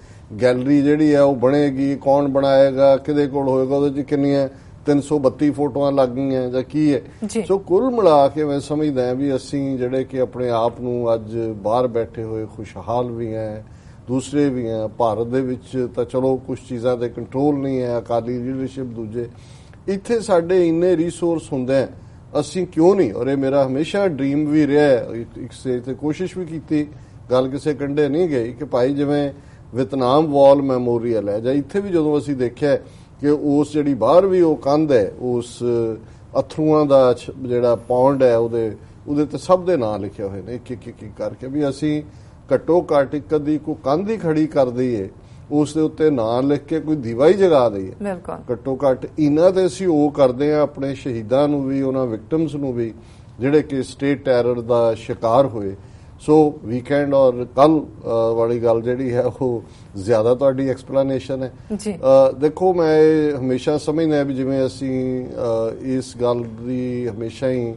ਗੈਲਰੀ ਜਿਹੜੀ ਹੈ ਉਹ ਬਣੇਗੀ, ਕੌਣ ਬਣਾਏਗਾ, ਕਿਹਦੇ ਕੋਲ ਹੋਏਗਾ, ਉਹਦੇ 'ਚ ਕਿੰਨੀਆਂ 332 ਫੋਟੋਆਂ ਲੱਗ ਗਈਆਂ ਜਾਂ ਕੀ ਹੈ। ਸੋ ਕੁੱਲ ਮਿਲਾ ਕੇ ਮੈਂ ਸਮਝਦਾ ਵੀ ਅਸੀਂ ਜਿਹੜੇ ਕਿ ਆਪਣੇ ਆਪ ਨੂੰ ਅੱਜ ਬਾਹਰ ਬੈਠੇ ਹੋਏ ਖੁਸ਼ਹਾਲ ਵੀ ਹੈ, ਦੂਸਰੇ ਵੀ ਹੈ। ਭਾਰਤ ਦੇ ਵਿੱਚ ਤਾਂ ਚਲੋ ਕੁਝ ਚੀਜ਼ਾਂ ਤੇ ਕੰਟਰੋਲ ਨਹੀਂ ਹੈ, ਅਕਾਲੀ ਲੀਡਰਸ਼ਿਪ, ਦੂਜੇ ਇੱਥੇ ਸਾਡੇ ਇੰਨੇ ਰਿਸੋਰਸ ਹੁੰਦੇ ਆ, ਅਸੀਂ ਕਿਉਂ ਨਹੀਂ। ਔਰ ਇਹ ਮੇਰਾ ਹਮੇਸ਼ਾ ਡ੍ਰੀਮ ਵੀ ਰਿਹਾ, ਇੱਕ ਸਟੇਜ ਤੇ ਕੋਸ਼ਿਸ਼ ਵੀ ਕੀਤੀ, ਗੱਲ ਕਿਸੇ ਕੰਢੇ ਨਹੀਂ ਗਈ ਕਿ ਭਾਈ ਜਿਵੇਂ ਵਿਤਨਾਮ ਵਾਲ ਮੈਮੋਰੀਅਲ ਹੈ ਜਾਂ ਇੱਥੇ ਵੀ ਜਦੋਂ ਅਸੀਂ ਦੇਖਿਆ ਕਿ ਉਸ ਜਿਹੜੀ ਬਾਹਰ ਵੀ ਉਹ ਕੰਧ ਹੈ, ਉਸ ਅਥਰੂਆਂ ਦਾ ਜਿਹੜਾ ਪੌਂਡ ਹੈ ਉਹਦੇ ਤੇ ਸਭ ਦੇ ਨਾਂ ਲਿਖੇ ਹੋਏ ਨੇ, ਇੱਕ ਕਰਕੇ ਵੀ ਅਸੀਂ ਘੱਟੋ ਘੱਟ ਕਦੀ ਕੋਈ ਕੰਧ ਹੀ ਖੜੀ ਕਰ ਦਈਏ, ਉਸ ਦੇ ਉੱਤੇ ਨਾਂ ਲਿਖ ਕੇ ਕੋਈ ਦੀਵਾ ਹੀ ਜਗਾ ਦਈਏ। ਘੱਟੋ ਘੱਟ ਇਹਨਾਂ ਤੇ ਅਸੀਂ ਉਹ ਕਰਦੇ ਆ ਆਪਣੇ ਸ਼ਹੀਦਾਂ ਨੂੰ ਵੀ, ਉਹਨਾਂ ਵਿਕਟਮਸ ਨੂੰ ਵੀ ਜਿਹੜੇ ਕਿ ਸਟੇਟ ਟੈਰਰ ਦਾ ਸ਼ਿਕਾਰ ਹੋਏ। ਸੋ ਵੀਕਐਂਡ ਔਰ ਕੱਲ ਵਾਲੀ ਗੱਲ ਜਿਹੜੀ ਹੈ ਉਹ ਜ਼ਿਆਦਾ ਤੁਹਾਡੀ ਐਕਸਪਲੇਨੇਸ਼ਨ ਹੈ। ਦੇਖੋ ਮੈਂ ਹਮੇਸ਼ਾ ਸਮਝਦਾ ਵੀ ਜਿਵੇਂ ਅਸੀਂ ਇਸ ਗੱਲ ਦੀ ਹਮੇਸ਼ਾ ਹੀ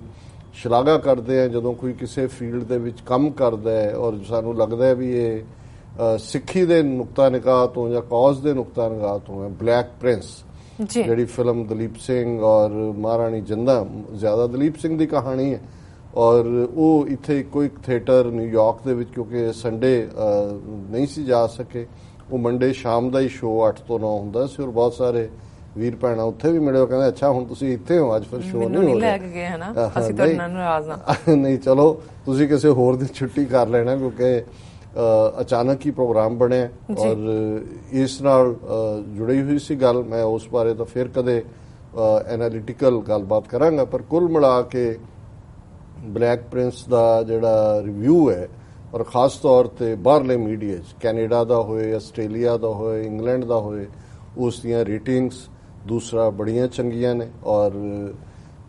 ਸ਼ਲਾਘਾ ਕਰਦੇ ਹਾਂ ਜਦੋਂ ਕੋਈ ਕਿਸੇ ਫੀਲਡ ਦੇ ਵਿੱਚ ਕੰਮ ਕਰਦਾ ਹੈ ਔਰ ਸਾਨੂੰ ਲੱਗਦਾ ਹੈ ਵੀ ਇਹ ਸਿੱਖੀ ਦੇ ਨੁਕਤਾ ਨਿਗਾਹ ਤੋਂ ਜਾਂ ਕੌਜ਼ ਦੇ ਨੁਕਤਾ ਨਿਗਾਹ ਤੋਂ ਹੈ। ਬਲੈਕ ਪ੍ਰਿੰਸ ਜਿਹੜੀ ਫਿਲਮ ਦਲੀਪ ਸਿੰਘ ਔਰ ਮਹਾਰਾਣੀ ਜਿੰਦਾ, ਜ਼ਿਆਦਾ ਦਲੀਪ ਸਿੰਘ ਦੀ ਕਹਾਣੀ ਹੈ ਔਰ ਉਹ ਇੱਥੇ ਇੱਕੋ ਇੱਕ ਥੀਏਟਰ ਨਿਊਯਾਰਕ ਦੇ ਵਿੱਚ ਕਿਉਂਕਿ ਸੰਡੇ ਨਹੀਂ ਸੀ ਜਾ ਸਕੇ, ਉਹ ਮੰਡੇ ਸ਼ਾਮ ਦਾ ਹੀ ਸ਼ੋਅ 8 ਤੋਂ 9 ਹੁੰਦਾ ਸੀ ਔਰ ਬਹੁਤ ਸਾਰੇ ਵੀਰ ਭੈਣਾਂ ਉੱਥੇ ਵੀ ਮਿਲੇ, ਉਹ ਕਹਿੰਦੇ ਅੱਛਾ ਹੁਣ ਤੁਸੀਂ ਇੱਥੇ ਹੋ, ਅੱਜ ਫਿਰ ਸ਼ੋਅ ਨਹੀਂ ਹੋ ਰਿਹਾ। ਅਸੀਂ ਤੁਹਾਡੇ ਨਾਲ ਨਾਰਾਜ਼ ਨਾ ਨਹੀਂ, ਚਲੋ ਤੁਸੀਂ ਕਿਸੇ ਹੋਰ ਦੀ ਛੁੱਟੀ ਕਰ ਲੈਣਾ ਕਿਉਂਕਿ ਅਚਾਨਕ ਹੀ ਪ੍ਰੋਗਰਾਮ ਬਣਿਆ ਔਰ ਇਸ ਨਾਲ ਜੁੜੀ ਹੋਈ ਸੀ ਗੱਲ। ਮੈਂ ਉਸ ਬਾਰੇ ਤਾਂ ਫਿਰ ਕਦੇ ਐਨਾਲਿਟੀਕਲ ਗੱਲਬਾਤ ਕਰਾਂਗਾ, ਪਰ ਕੁੱਲ ਮਿਲਾ ਕੇ ਬਲੈਕ ਪ੍ਰਿੰਸ ਦਾ ਜਿਹੜਾ ਰਿਵਿਊ ਹੈ ਔਰ ਖਾਸ ਤੌਰ ਤੇ ਬਾਹਰਲੇ ਮੀਡੀਆ 'ਚ ਕੈਨੇਡਾ ਦਾ ਹੋਏ, ਆਸਟ੍ਰੇਲੀਆ ਦਾ ਹੋਏ, ਇੰਗਲੈਂਡ ਦਾ ਹੋਏ, ਉਸ ਦੀਆਂ ਰੇਟਿੰਗਸ ਦੂਸਰਾ ਬੜੀਆਂ ਚੰਗੀਆਂ ਨੇ ਔਰ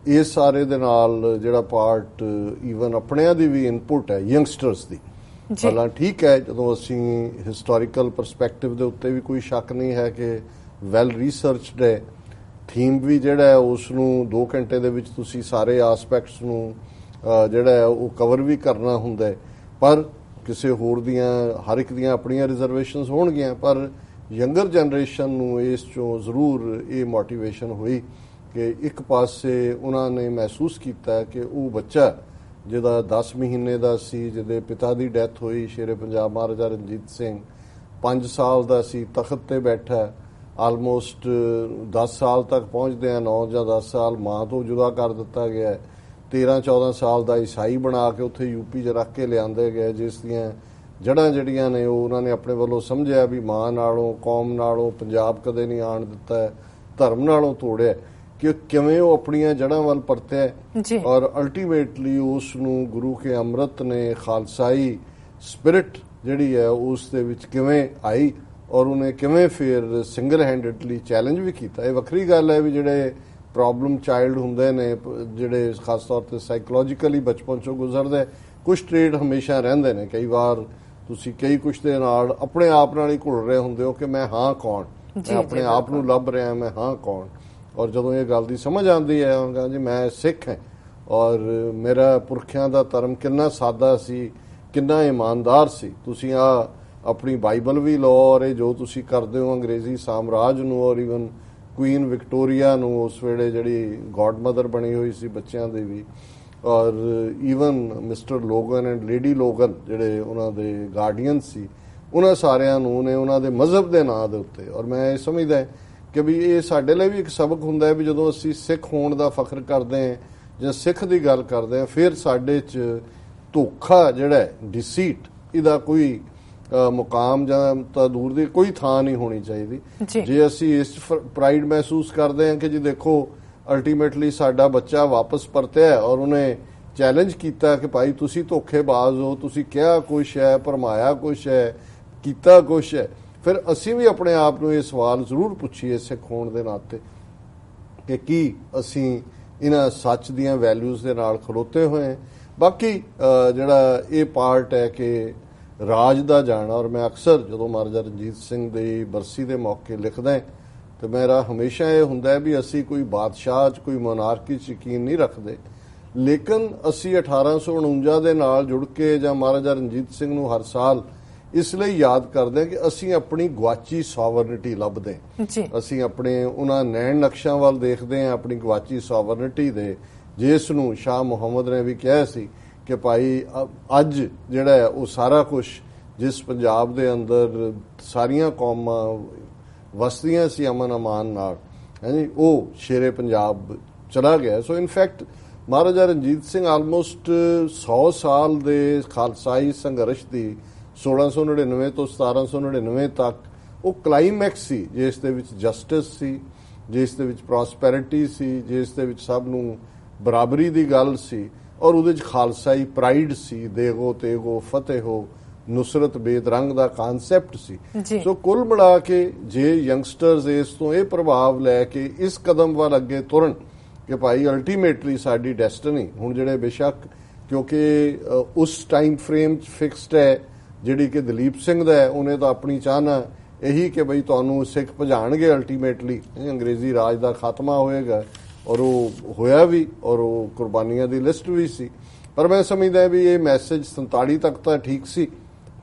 ਇਸ ਸਾਰੇ ਦੇ ਨਾਲ ਜਿਹੜਾ ਪਾਰਟ ਈਵਨ ਆਪਣਿਆਂ ਦੀ ਵੀ ਇਨਪੁਟ ਹੈ ਯੰਗਸਟਰਸ ਦੀ। ਹਾਲਾਂ ਠੀਕ ਹੈ, ਜਦੋਂ ਅਸੀਂ ਹਿਸਟੋਰੀਕਲ ਪਰਸਪੈਕਟਿਵ ਦੇ ਉੱਤੇ ਵੀ ਕੋਈ ਸ਼ੱਕ ਨਹੀਂ ਹੈ ਕਿ ਵੈਲ ਰਿਸਰਚਡ ਹੈ, ਥੀਮ ਵੀ ਜਿਹੜਾ ਹੈ ਉਸ ਨੂੰ 2 ਘੰਟੇ ਦੇ ਵਿੱਚ ਤੁਸੀਂ ਸਾਰੇ ਆਸਪੈਕਟਸ ਨੂੰ ਜਿਹੜਾ ਹੈ ਉਹ ਕਵਰ ਵੀ ਕਰਨਾ ਹੁੰਦਾ ਹੈ, ਪਰ ਕਿਸੇ ਹੋਰ ਦੀਆਂ ਹਰ ਇੱਕ ਦੀਆਂ ਆਪਣੀਆਂ ਰਿਜ਼ਰਵੇਸ਼ਨਸ ਹੋਣਗੀਆਂ। ਪਰ ਯੰਗਰ ਜਨਰੇਸ਼ਨ ਨੂੰ ਇਸ ਚੋਂ ਜ਼ਰੂਰ ਇਹ ਮੋਟੀਵੇਸ਼ਨ ਹੋਈ ਕਿ ਇੱਕ ਪਾਸੇ ਉਹਨਾਂ ਨੇ ਮਹਿਸੂਸ ਕੀਤਾ ਕਿ ਉਹ ਬੱਚਾ ਜਿਹਦਾ 10 ਮਹੀਨੇ ਦਾ ਸੀ, ਜਿਹਦੇ ਪਿਤਾ ਦੀ ਡੈਥ ਹੋਈ, ਸ਼ੇਰੇ ਪੰਜਾਬ ਮਹਾਰਾਜਾ ਰਣਜੀਤ ਸਿੰਘ, 5 ਸਾਲ ਦਾ ਸੀ, ਤਖਤ ਤੇ ਬੈਠਾ, ਆਲਮੋਸਟ 10 ਸਾਲ ਤੱਕ ਪਹੁੰਚਦੇ ਆ, 9 ਜਾਂ 10 ਸਾਲ ਮਾਂ ਤੋਂ ਜੁਦਾ ਕਰ ਦਿੱਤਾ ਗਿਆ, 13-14 ਸਾਲ ਦਾ ਈਸਾਈ ਬਣਾ ਕੇ ਉੱਥੇ ਯੂਪੀ 'ਚ ਰੱਖ ਕੇ ਲਿਆਂਦੇ ਗਏ, ਜਿਸ ਦੀਆਂ ਜੜ੍ਹਾਂ ਜਿਹੜੀਆਂ ਨੇ ਉਹ ਉਹਨਾਂ ਨੇ ਆਪਣੇ ਵੱਲੋਂ ਸਮਝਿਆ ਵੀ ਮਾਂ ਨਾਲੋਂ, ਕੌਮ ਨਾਲੋਂ ਪੰਜਾਬ ਕਦੇ ਨਹੀਂ ਆਣ ਦਿੱਤਾ, ਧਰਮ ਨਾਲੋਂ ਤੋੜਿਆ, ਕਿ ਕਿਵੇਂ ਉਹ ਆਪਣੀਆਂ ਜੜ੍ਹਾਂ ਵੱਲ ਪਰਤਿਆ ਔਰ ਅਲਟੀਮੇਟਲੀ ਉਸ ਨੂੰ ਗੁਰੂ ਕੇ ਅੰਮ੍ਰਿਤ ਨੇ ਖਾਲਸਾਈ ਸਪਿਰਿਟ ਜਿਹੜੀ ਹੈ ਉਸ ਦੇ ਵਿੱਚ ਕਿਵੇਂ ਆਈ ਔਰ ਉਹਨੇ ਕਿਵੇਂ ਫਿਰ ਸਿੰਗਲ ਹੈਂਡਡਲੀ ਚੈਲੰਜ ਵੀ ਕੀਤਾ। ਇਹ ਵੱਖਰੀ ਗੱਲ ਹੈ ਵੀ ਜਿਹੜੇ ਪ੍ਰੋਬਲਮ ਚਾਈਲਡ ਹੁੰਦੇ ਨੇ, ਜਿਹੜੇ ਖਾਸ ਤੌਰ ਤੇ ਸਾਈਕੋਲੋਜੀਕਲੀ ਬਚਪਨ ਚੋਂ ਗੁਜ਼ਰਦੇ, ਕੁਝ ਟ੍ਰੇਡ ਹਮੇਸ਼ਾ ਰਹਿੰਦੇ ਨੇ। ਕਈ ਵਾਰ ਤੁਸੀਂ ਕਈ ਕੁਛ ਦੇ ਨਾਲ ਆਪਣੇ ਆਪ ਨਾਲ ਹੀ ਘੁਲ ਰਹੇ ਹੁੰਦੇ ਹੋ ਕਿ ਮੈਂ ਹਾਂ ਕੌਣ, ਮੈਂ ਆਪਣੇ ਆਪ ਨੂੰ ਲੱਭ ਰਿਹਾ, ਮੈਂ ਹਾਂ ਕੌਣ। ਔਰ ਜਦੋਂ ਇਹ ਗੱਲ ਦੀ ਸਮਝ ਆਉਂਦੀ ਹੈ ਉਹ ਕਹਿੰਦਾ ਜੀ ਮੈਂ ਸਿੱਖ ਹਾਂ ਔਰ ਮੇਰਾ ਪੁਰਖਿਆਂ ਦਾ ਧਰਮ ਕਿੰਨਾ ਸਾਦਾ ਸੀ, ਕਿੰਨਾ ਇਮਾਨਦਾਰ ਸੀ। ਤੁਸੀਂ ਆਪਣੀ ਬਾਈਬਲ ਵੀ ਲਓ ਔਰ ਇਹ ਜੋ ਤੁਸੀਂ ਕਰਦੇ ਹੋ ਅੰਗਰੇਜ਼ੀ ਸਾਮਰਾਜ ਨੂੰ ਔਰ ਈਵਨ ਕੁਈਨ ਵਿਕਟੋਰੀਆ ਨੂੰ ਉਸ ਵੇਲੇ ਜਿਹੜੀ ਗੋਡ ਮਦਰ ਬਣੀ ਹੋਈ ਸੀ ਬੱਚਿਆਂ ਦੀ ਵੀ, ਔਰ even mister Logan and lady Logan ਜਿਹੜੇ ਉਹਨਾਂ ਦੇ ਗਾਰਡੀਅਨ ਸੀ, ਉਹਨਾਂ ਸਾਰਿਆਂ ਨੂੰ ਨੇ ਉਹਨਾਂ ਦੇ ਮਜ਼ਹਬ ਦੇ ਨਾਂ ਦੇ ਉੱਤੇ। ਔਰ ਮੈਂ ਇਹ ਸਮਝਦਾ ਕਿ ਵੀ ਇਹ ਸਾਡੇ ਲਈ ਵੀ ਇੱਕ ਸਬਕ ਹੁੰਦਾ ਹੈ ਵੀ ਜਦੋਂ ਅਸੀਂ ਸਿੱਖ ਹੋਣ ਦਾ ਫਖਰ ਕਰਦੇ ਹਾਂ ਜਾਂ ਸਿੱਖ ਦੀ ਗੱਲ ਕਰਦੇ ਹਾਂ, ਫਿਰ ਸਾਡੇ 'ਚ ਧੋਖਾ ਜਿਹੜਾ ਡਿਸੀਟ ਇਹਦਾ ਕੋਈ ਮੁਕਾਮ ਜਾਂ ਤਾਂ ਦੂਰ ਦੀ ਕੋਈ ਥਾਂ ਨਹੀਂ ਹੋਣੀ ਚਾਹੀਦੀ। ਜੇ ਅਸੀਂ ਇਸ ਪ੍ਰਾਈਡ ਮਹਿਸੂਸ ਕਰਦੇ ਹਾਂ ਕਿ ਜੀ ਦੇਖੋ ਅਲਟੀਮੇਟਲੀ ਸਾਡਾ ਬੱਚਾ ਵਾਪਸ ਪਰਤਿਆ ਔਰ ਉਹਨੇ ਚੈਲੰਜ ਕੀਤਾ ਕਿ ਭਾਈ ਤੁਸੀਂ ਧੋਖੇਬਾਜ਼ ਹੋ, ਤੁਸੀਂ ਕਿਹਾ ਕੁਛ ਹੈ, ਭਰਮਾਇਆ ਕੁਛ ਹੈ, ਕੀਤਾ ਕੁਛ ਹੈ, ਫਿਰ ਅਸੀਂ ਵੀ ਆਪਣੇ ਆਪ ਨੂੰ ਇਹ ਸਵਾਲ ਜ਼ਰੂਰ ਪੁੱਛੀਏ ਸਿੱਖ ਹੋਣ ਦੇ ਨਾਤੇ ਕਿ ਕੀ ਅਸੀਂ ਇਹਨਾਂ ਸੱਚ ਦੀਆਂ ਵੈਲਿਊਜ਼ ਦੇ ਨਾਲ ਖਲੋਤੇ ਹੋਏ। ਬਾਕੀ ਜਿਹੜਾ ਇਹ ਪਾਰਟ ਹੈ ਕਿ ਰਾਜ ਦਾ ਜਾਣਾ, ਔਰ ਮੈਂ ਅਕਸਰ ਜਦੋਂ ਮਹਾਰਾਜਾ ਰਣਜੀਤ ਸਿੰਘ ਦੀ ਬਰਸੀ ਦੇ ਮੌਕੇ ਲਿਖਦਾ ਤੇ ਮੇਰਾ ਹਮੇਸ਼ਾ ਇਹ ਹੁੰਦਾ ਵੀ ਅਸੀਂ ਕੋਈ ਬਾਦਸ਼ਾਹ 'ਚ ਕੋਈ ਮੋਨਾਰਕੀ 'ਚ ਯਕੀਨ ਨਹੀਂ ਰੱਖਦੇ, ਲੇਕਿਨ ਅਸੀਂ 1849 ਦੇ ਨਾਲ ਜੁੜ ਕੇ ਜਾਂ ਮਹਾਰਾਜਾ ਰਣਜੀਤ ਸਿੰਘ ਨੂੰ ਹਰ ਸਾਲ ਇਸ ਲਈ ਯਾਦ ਕਰਦੇ ਕਿ ਅਸੀਂ ਆਪਣੀ ਗਵਾਚੀ ਸੋਵਰਨਿਟੀ ਲੱਭਦੇ, ਅਸੀਂ ਆਪਣੇ ਉਹਨਾਂ ਨੈਣ ਨਕਸ਼ਾਂ ਵੱਲ ਦੇਖਦੇ ਹਾਂ ਆਪਣੀ ਗਵਾਚੀ ਸੋਵਰਨਿਟੀ ਦੇ, ਜਿਸ ਨੂੰ ਸ਼ਾਹ ਮੁਹੰਮਦ ਨੇ ਵੀ ਕਿਹਾ ਸੀ ਕਿ ਭਾਈ ਅੱਜ ਜਿਹੜਾ ਹੈ ਉਹ ਸਾਰਾ ਕੁਝ ਜਿਸ ਪੰਜਾਬ ਦੇ ਅੰਦਰ ਸਾਰੀਆਂ ਕੌਮਾਂ ਵਸਦੀਆਂ ਸੀ ਅਮਨ ਅਮਾਨ ਨਾਲ, ਹਾਂਜੀ, ਉਹ ਸ਼ੇਰੇ ਪੰਜਾਬ ਚਲਾ ਗਿਆ। ਸੋ ਇਨਫੈਕਟ ਮਹਾਰਾਜਾ ਰਣਜੀਤ ਸਿੰਘ ਆਲਮੋਸਟ 100 ਸਾਲ ਦੇ ਖਾਲਸਾਈ ਸੰਘਰਸ਼ ਦੀ 1699 ਤੋਂ 1799 ਤੱਕ ਉਹ ਕਲਾਈਮੈਕਸ ਸੀ, ਜਿਸ ਦੇ ਵਿੱਚ ਜਸਟਿਸ ਸੀ, ਜਿਸ ਦੇ ਵਿੱਚ ਪ੍ਰੋਸਪੈਰਿਟੀ ਸੀ, ਜਿਸ ਦੇ ਵਿੱਚ ਸਭ ਨੂੰ ਬਰਾਬਰੀ ਦੀ ਗੱਲ ਸੀ, ਔਰ ਉਹਦੇ ਵਿੱਚ ਖਾਲਸਾਈ ਪ੍ਰਾਈਡ ਸੀ, ਦੇਗੋ ਤੇਗੋ ਫਤਿਹ ਹੋ ਨੁਸਰਤ ਬੇਦਰੰਗ ਦਾ ਕਾਨਸੈਪਟ ਸੀ। ਸੋ ਕੁੱਲ ਮਿਲਾ ਕੇ ਜੇ ਯੰਗਸਟਰਸ ਇਸ ਤੋਂ ਇਹ ਪ੍ਰਭਾਵ ਲੈ ਕੇ ਇਸ ਕਦਮ ਵੱਲ ਅੱਗੇ ਤੁਰਨ ਕਿ ਭਾਈ ਅਲਟੀਮੇਟਲੀ ਸਾਡੀ ਡੈਸਟਨੀ ਹੁਣ ਜਿਹੜੇ ਬੇਸ਼ੱਕ ਕਿਉਂਕਿ ਉਸ ਟਾਈਮ ਫਰੇਮ 'ਚ ਫਿਕਸਡ ਹੈ ਜਿਹੜੀ ਕਿ ਦਲੀਪ ਸਿੰਘ ਦਾ ਹੈ, ਉਹਨੇ ਤਾਂ ਆਪਣੀ ਚਾਹਨਾ ਇਹੀ ਕਿ ਬਈ ਤੁਹਾਨੂੰ ਸਿੱਖ ਭਜਾਣਗੇ ਅਲਟੀਮੇਟਲੀ, ਅੰਗਰੇਜ਼ੀ ਰਾਜ ਦਾ ਖਾਤਮਾ ਹੋਏਗਾ, ਔਰ ਉਹ ਹੋਇਆ ਵੀ, ਔਰ ਉਹ ਕੁਰਬਾਨੀਆਂ ਦੀ ਲਿਸਟ ਵੀ ਸੀ। ਪਰ ਮੈਂ ਸਮਝਦਾ ਵੀ ਇਹ ਮੈਸੇਜ 47 ਤੱਕ ਤਾਂ ਠੀਕ ਸੀ।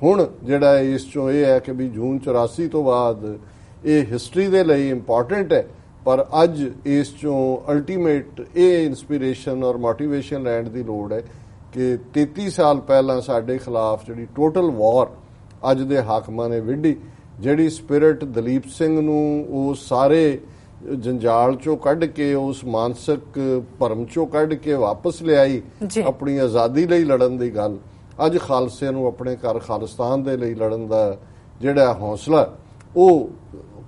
ਹੁਣ ਜਿਹੜਾ ਇਸ ਚੋਂ ਇਹ ਹੈ ਕਿ ਵੀ ਜੂਨ 84 ਤੋਂ ਬਾਅਦ ਇਹ ਹਿਸਟਰੀ ਦੇ ਲਈ ਇੰਪੋਰਟੈਂਟ ਹੈ, ਪਰ ਅੱਜ ਇਸ ਚੋਂ ਅਲਟੀਮੇਟ ਇਹ ਇਨਸਪੀਰੇਸ਼ਨ ਔਰ ਮੋਟੀਵੇਸ਼ਨ ਲੈਣ ਦੀ ਲੋੜ ਹੈ ਕਿ 33 ਸਾਲ ਪਹਿਲਾਂ ਸਾਡੇ ਖਿਲਾਫ ਜਿਹੜੀ ਟੋਟਲ ਵਾਰ ਅੱਜ ਦੇ ਹਾਕਮਾਂ ਨੇ ਵਿੱਢੀ, ਜਿਹੜੀ ਸਪਿਰਿਟ ਦਲੀਪ ਸਿੰਘ ਨੂੰ ਉਹ ਸਾਰੇ ਜੰਜਾਲ ਚੋਂ ਕੱਢ ਕੇ ਉਸ ਮਾਨਸਿਕ ਭਰਮ ਚੋਂ ਕੱਢ ਕੇ ਵਾਪਸ ਲਿਆਈ ਆਪਣੀ ਆਜ਼ਾਦੀ ਲਈ ਲੜਨ ਦੀ ਗੱਲ, ਅੱਜ ਖਾਲਸੇ ਨੂੰ ਆਪਣੇ ਘਰ ਖਾਲਿਸਤਾਨ ਦੇ ਲਈ ਲੜਨ ਦਾ ਜਿਹੜਾ ਹੌਸਲਾ ਉਹ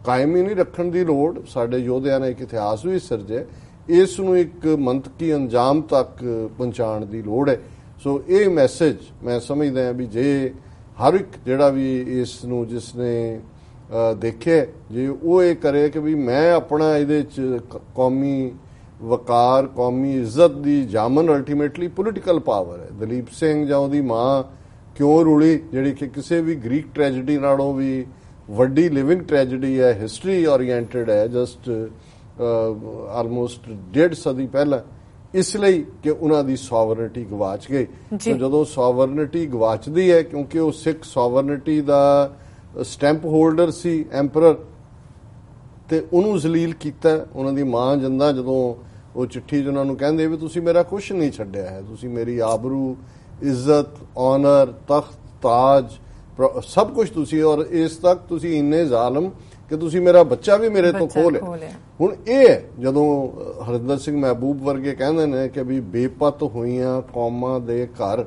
ਕਾਇਮ ਹੀ ਨਹੀਂ ਰੱਖਣ ਦੀ ਲੋੜ। ਸਾਡੇ ਯੋਧਿਆਂ ਨੇ ਇੱਕ ਇਤਿਹਾਸ ਵੀ ਸਿਰਜਿਆ, ਇਸ ਨੂੰ ਇੱਕ ਮੰਤਕੀ ਅੰਜਾਮ ਤੱਕ ਪਹੁੰਚਾਉਣ ਦੀ ਲੋੜ ਹੈ। ਸੋ ਇਹ ਮੈਸੇਜ ਮੈਂ ਸਮਝਦਾ ਹਾਂ ਵੀ ਜੇ ਹਰ ਇੱਕ ਜਿਹੜਾ ਵੀ ਇਸ ਨੂੰ ਜਿਸਨੇ ਦੇਖਿਆ ਜੇ ਉਹ ਇਹ ਕਰੇ ਕਿ ਵੀ ਮੈਂ ਆਪਣਾ ਇਹਦੇ 'ਚ ਕੌਮੀ ਵਕਾਰ ਕੌਮੀ ਇੱਜ਼ਤ ਦੀ ਜਾਮਨ ਅਲਟੀਮੇਟਲੀ ਪੋਲੀਟੀਕਲ ਪਾਵਰ ਹੈ। ਦਲੀਪ ਸਿੰਘ ਜਾਂ ਉਹਦੀ ਮਾਂ ਕਿਉਂ ਰੁਲੀ, ਜਿਹੜੀ ਕਿ ਕਿਸੇ ਵੀ ਗ੍ਰੀਕ ਟ੍ਰੈਜਡੀ ਨਾਲੋਂ ਵੀ ਵੱਡੀ ਲਿਵਿੰਗ ਟ੍ਰੈਜਡੀ ਹੈ, ਹਿਸਟਰੀ ਓਰੀਐਂਟਡ ਹੈ, ਜਸਟ ਆਲਮੋਸਟ 1.5 ਸਦੀ ਪਹਿਲਾਂ, ਇਸ ਲਈ ਕਿ ਉਹਨਾਂ ਦੀ ਸੋਵਰਨਿਟੀ ਗਵਾਚ ਗਈ। ਸੋ ਜਦੋਂ ਸੋਵਰਨਿਟੀ ਗਵਾਚਦੀ ਹੈ, ਕਿਉਂਕਿ ਉਹ ਸਿੱਖ ਸੋਵਰਨਿਟੀ ਦਾ ਸਟੈਂਪ ਹੋਲਡਰ ਸੀ ਐਂਪਰਰ, ਤੇ ਉਹਨੂੰ ਜ਼ਲੀਲ ਕੀਤਾ। ਉਹਨਾਂ ਦੀ ਮਾਂ ਜਿੰਦਾ ਜਦੋਂ ਉਹ ਚਿੱਠੀ 'ਚ ਉਹਨਾਂ ਨੂੰ ਕਹਿੰਦੇ ਵੀ ਤੁਸੀਂ ਮੇਰਾ ਕੁਛ ਨਹੀਂ ਛੱਡਿਆ ਹੈ, ਤੁਸੀਂ ਮੇਰੀ ਆਬਰੂ ਇੱਜ਼ਤ ਆਨਰ ਤਖਤ ਤਾਜ ਸਭ ਕੁਝ ਤੁਸੀਂ, ਔਰ ਇਸ ਤੱਕ ਤੁਸੀਂ ਇੰਨੇ ਜ਼ਾਲਮ ਕਿ ਤੁਸੀਂ ਮੇਰਾ ਬੱਚਾ ਵੀ ਮੇਰੇ ਤੋਂ ਖੋਹ ਲਿਆ। ਹੁਣ ਇਹ ਜਦੋਂ ਹਰਿੰਦਰ ਸਿੰਘ ਮਹਿਬੂਬ ਵਰਗੇ ਕਹਿੰਦੇ ਨੇ ਕਿ ਵੀ ਬੇਪਤ ਹੋਈਆਂ ਕੌਮਾਂ ਦੇ ਘਰ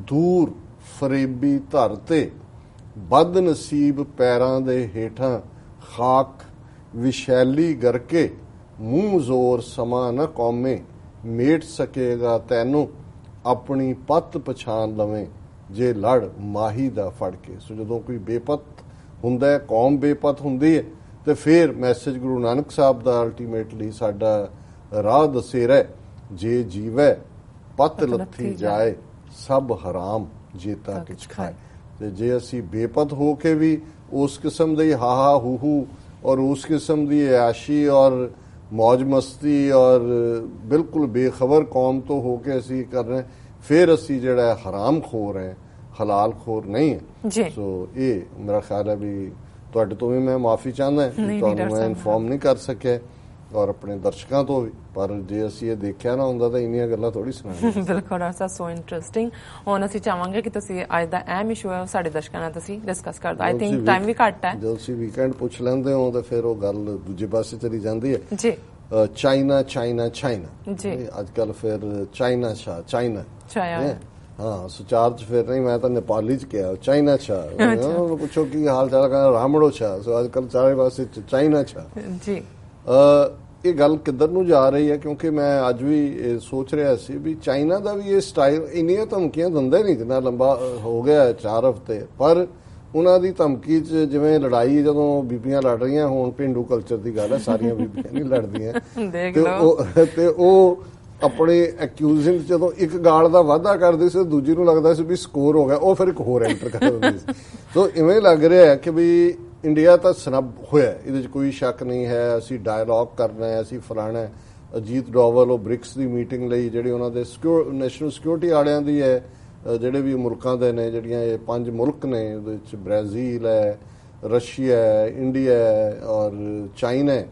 ਦੂਰ ਫਰੇਬੀ ਧਰ ਤੇ ਬਦ ਨਸੀਬ ਪੈਰਾਂ ਦੇ ਹੇਠਾਂ ਖਾਕ ਵਿਸ਼ੈਲੀ ਗਰਕੇ ਮੂੰਹ ਜ਼ੋਰ ਸਮਾਂ ਨਾ ਕੌਮੇ ਮੇਟ ਸਕੇਗਾ ਤੈਨੂੰ ਆਪਣੀ ਪੱਤ ਪਛਾਣ ਲਵੇਂ ਜੇ ਲੜ ਮਾਹੀ ਦਾ ਫੜ ਕੇ। ਸੋ ਜਦੋਂ ਕੋਈ ਬੇਪਤ ਹੁੰਦਾ ਹੈ, ਕੌਮ ਬੇਪਤ ਹੁੰਦੀ ਹੈ, ਤੇ ਫਿਰ ਮੈਸੇਜ ਗੁਰੂ ਨਾਨਕ ਸਾਹਿਬ ਦਾ ਅਲਟੀਮੇਟਲੀ ਸਾਡਾ ਰਾਹ ਦਸੇਰਾ, ਜੇ ਜੀਵੈ ਪੱਤ ਲੱਥੀ ਜਾਏ ਸਭ ਹਰਾਮ ਜੇਤਾ ਕਿਛ ਖਾਏ। ਤੇ ਜੇ ਅਸੀਂ ਬੇਪਤ ਹੋ ਕੇ ਵੀ ਉਸ ਕਿਸਮ ਦੀ ਹਾਹਾ ਹੂਹੂ ਔਰ ਉਸ ਕਿਸਮ ਦੀ ਐਸ਼ੀ ਔਰ ਮौज ਮਸਤੀ ਔਰ ਬਿਲਕੁਲ ਬੇਖਬਰ ਕੌਮ ਤੋਂ ਹੋ ਕੇ ਅਸੀਂ ਕਰ ਰਹੇ, ਫਿਰ ਅਸੀਂ ਜਿਹੜਾ ਹਰਾਮ ਖੋਰ ਹੈ, ਹਲਾਲ ਖੋਰ ਨਹੀਂ ਹੈ। ਸੋ ਇਹ ਮੇਰਾ ਖਿਆਲ ਹੈ ਵੀ ਤੁਹਾਡੇ ਤੋਂ ਵੀ ਮੈਂ ਮਾਫੀ ਚਾਹੁੰਦਾ ਤੁਹਾਨੂੰ ਮੈਂ ਇਨਫੋਰਮ ਨਹੀਂ ਕਰ ਸਕਿਆ ਔਰ ਆਪਣੇ ਦਰਸ਼ਕਾਂ ਤੋਂ ਵੀ, ਪਰ ਜੇ ਅਸੀਂ ਇਹ ਦੇਖਿਆ ਨਾ ਹੁੰਦਾ ਤਾਂ ਇੰਨੀਆਂ ਗੱਲਾਂ ਥੋੜੀ ਸੁਣਾਂਗੇ। ਬਿਲਕੁਲ ਸਰ, ਸੋ ਇੰਟਰਸਟਿੰਗ। ਹੁਣ ਅਸੀਂ ਚਾਹਾਂਗੇ ਕਿ ਤੁਸੀਂ ਅੱਜ ਦਾ ਅਹਿਮ ਇਸ਼ੂ ਹੈ ਸਾਡੇ ਦਰਸ਼ਕਾਂ ਨਾਲ ਤੁਸੀਂ ਡਿਸਕਸ ਕਰ ਦਿਓ। ਆਈ ਥਿੰਕ ਟਾਈਮ ਵੀ ਘੱਟ ਹੈ, ਜਦੋਂ ਤੁਸੀਂ ਵੀਕਐਂਡ ਪੁੱਛ ਲੈਂਦੇ ਹੋ ਤਾਂ ਫਿਰ ਉਹ ਗੱਲ ਦੂਜੇ ਪਾਸੇ ਚਲੀ ਜਾਂਦੀ ਹੈ ਜੀ। ਚਾਈਨਾ ਚਾਈਨਾ ਚਾਈਨਾ ਜੀ, ਅੱਜ ਕੱਲ ਫਿਰ ਚਾਈਨਾ ਸ਼ਾ ਚਾਈਨਾ ਹਾਂ ਸੁਚਾਰ ਚ ਫਿਰ ਨਹੀਂ, ਮੈਂ ਤਾਂ ਨੇਪਾਲੀ ਚ ਕਿਹਾ ਚਾਈਨਾ ਛਾ, ਉਹਨੂੰ ਪੁੱਛੋ ਕੀ ਹਾਲ ਚਾਲ, ਕਹਿੰਦਾ ਰਾਮੜੋ ਛਾ। ਸੋ ਅੱਜ ਕੱਲ ਚਾਰੇ ਪਾਸੇ ਚਾਈਨਾ ਛਾ ਜੀ। ਇਹ ਗੱਲ ਕਿੱਧਰ ਨੂੰ ਜਾ ਰਹੀ ਹੈ, ਕਿਉਂਕਿ ਮੈਂ ਅੱਜ ਵੀ ਇਹ ਸੋਚ ਰਿਹਾ ਸੀ ਵੀ ਚਾਈਨਾ ਦਾ ਵੀ ਇਹ ਸਟਾਈਲ ਇੰਨੀਆਂ ਧਮਕੀਆਂ ਦਿੰਦਾ ਨਹੀਂ, ਜਿੰਨਾ ਲੰਬਾ ਹੋ ਗਿਆ 4 ਹਫ਼ਤੇ, ਪਰ ਉਹਨਾਂ ਦੀ ਧਮਕੀ 'ਚ ਜਿਵੇਂ ਲੜਾਈ ਜਦੋਂ ਬੀਬੀਆਂ ਲੜ ਰਹੀਆਂ ਹੋਣ, ਪੇਂਡੂ ਕਲਚਰ ਦੀ ਗੱਲ ਹੈ, ਸਾਰੀਆਂ ਬੀਬੀਆਂ ਨਹੀਂ ਲੜਦੀਆਂ, ਤੇ ਉਹ ਆਪਣੇ ਐਕਿਊਜ਼ਿੰਗ ਜਦੋਂ ਇੱਕ ਗਾਲ ਦਾ ਵਾਅਦਾ ਕਰਦੇ ਸੀ, ਦੂਜੀ ਨੂੰ ਲੱਗਦਾ ਸੀ ਵੀ ਸਕੋਰ ਹੋ ਗਿਆ, ਉਹ ਫਿਰ ਇੱਕ ਹੋਰ ਐਂਟਰ ਕਰ ਦਿੰਦੀ ਸੀ। ਸੋ ਇਵੇਂ ਲੱਗ ਰਿਹਾ ਹੈ ਕਿ ਵੀ ਇੰਡੀਆ ਤਾਂ ਸਨੱਬ ਹੋਇਆ, ਇਹਦੇ 'ਚ ਕੋਈ ਸ਼ੱਕ ਨਹੀਂ ਹੈ। ਅਸੀਂ ਡਾਇਲੌਗ ਕਰਨਾ ਹੈ, ਅਸੀਂ ਫਲਾਣਾ ਹੈ। ਅਜੀਤ ਡੋਵਲ ਉਹ ਬ੍ਰਿਕਸ ਦੀ ਮੀਟਿੰਗ ਲਈ ਜਿਹੜੇ ਉਹਨਾਂ ਦੇ ਨੈਸ਼ਨਲ ਸਿਕਿਉਰਿਟੀ ਵਾਲਿਆਂ ਦੀ ਹੈ, ਜਿਹੜੇ ਵੀ ਮੁਲਕਾਂ ਦੇ ਨੇ, ਜਿਹੜੀਆਂ ਇਹ 5 ਮੁਲਕ ਨੇ, ਉਹਦੇ ਵਿੱਚ ਬ੍ਰਾਜ਼ੀਲ ਹੈ, ਰਸ਼ੀਆ ਹੈ, ਇੰਡੀਆ ਹੈ ਔਰ ਚਾਈਨਾ ਹੈ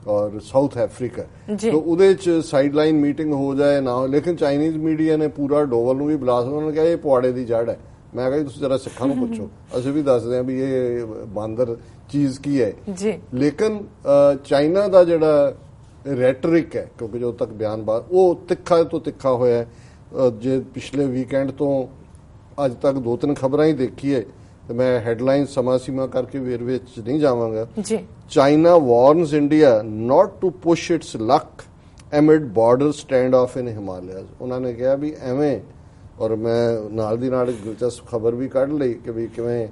ਔਰ ਸਾਊਥ ਅਫਰੀਕਾ। तो ਉਹਦੇ ਚ ਸਾਈਡਲਾਈਨ ਮੀਟਿੰਗ ਹੋ ਜਾਏ ਨਾ, ਲੇਕਿਨ ਚਾਈਨੀਜ਼ ਮੀਡੀਆ ਨੇ ਪੂਰਾ ਡੋਵਲ ਨੂੰ ਵੀ ਬੁਲਾ ਕੇ ਉਹਨਾਂ ਨੇ ਕਿਹਾ ਇਹ ਪੁਆੜੇ ਦੀ ਜੜ ਹੈ। ਮੈਂ ਕਿਹਾ ਤੁਸੀਂ ਜਰਾ ਸਿੱਖਾਂ ਨੂੰ ਪੁੱਛੋ, ਅਸੀਂ ਵੀ ਦੱਸਦੇ ਹਾਂ ਵੀ ਇਹ ਬਾਂਦਰ ਚੀਜ਼ ਕੀ ਹੈ ਜੀ। ਲੇਕਿਨ ਚਾਈਨਾ ਦਾ ਜਿਹੜਾ ਰੈਟਰਿਕ ਹੈ, ਕਿਉਂਕਿ ਜੋ ਤੱਕ ਬਿਆਨਬਾਜ਼ ਉਹ ਤਿੱਖਾ ਤੋਂ ਤਿੱਖਾ ਹੋਇਆ ਹੈ। ਜੇ ਪਿਛਲੇ ਵੀਕਐਂਡ ਤੋਂ ਅੱਜ ਤੱਕ 2-3 ਖਬਰਾਂ ਹੀ ਦੇਖੀ ਹੈ, ਤੇ ਮੈਂ ਹੈਡਲਾਈਨ ਸਮਾਂ ਸੀਮਾ ਕਰਕੇ ਵੇਰਵੇ ਚ ਨਹੀਂ ਜਾਵਾਂਗਾ ਜੀ। China warns India not to push its luck amid border stand off in Himalayas. ਉਹਨਾਂ ਨੇ ਕਿਹਾ ਵੀ ਐਵੇਂ, ਔਰ ਮੈਂ ਨਾਲ ਦੀ ਨਾਲ ਦਿਲਚਸਪ ਖਬਰ ਵੀ ਕੱਢ ਲਈ ਕਿ ਵੀ ਕਿਵੇਂ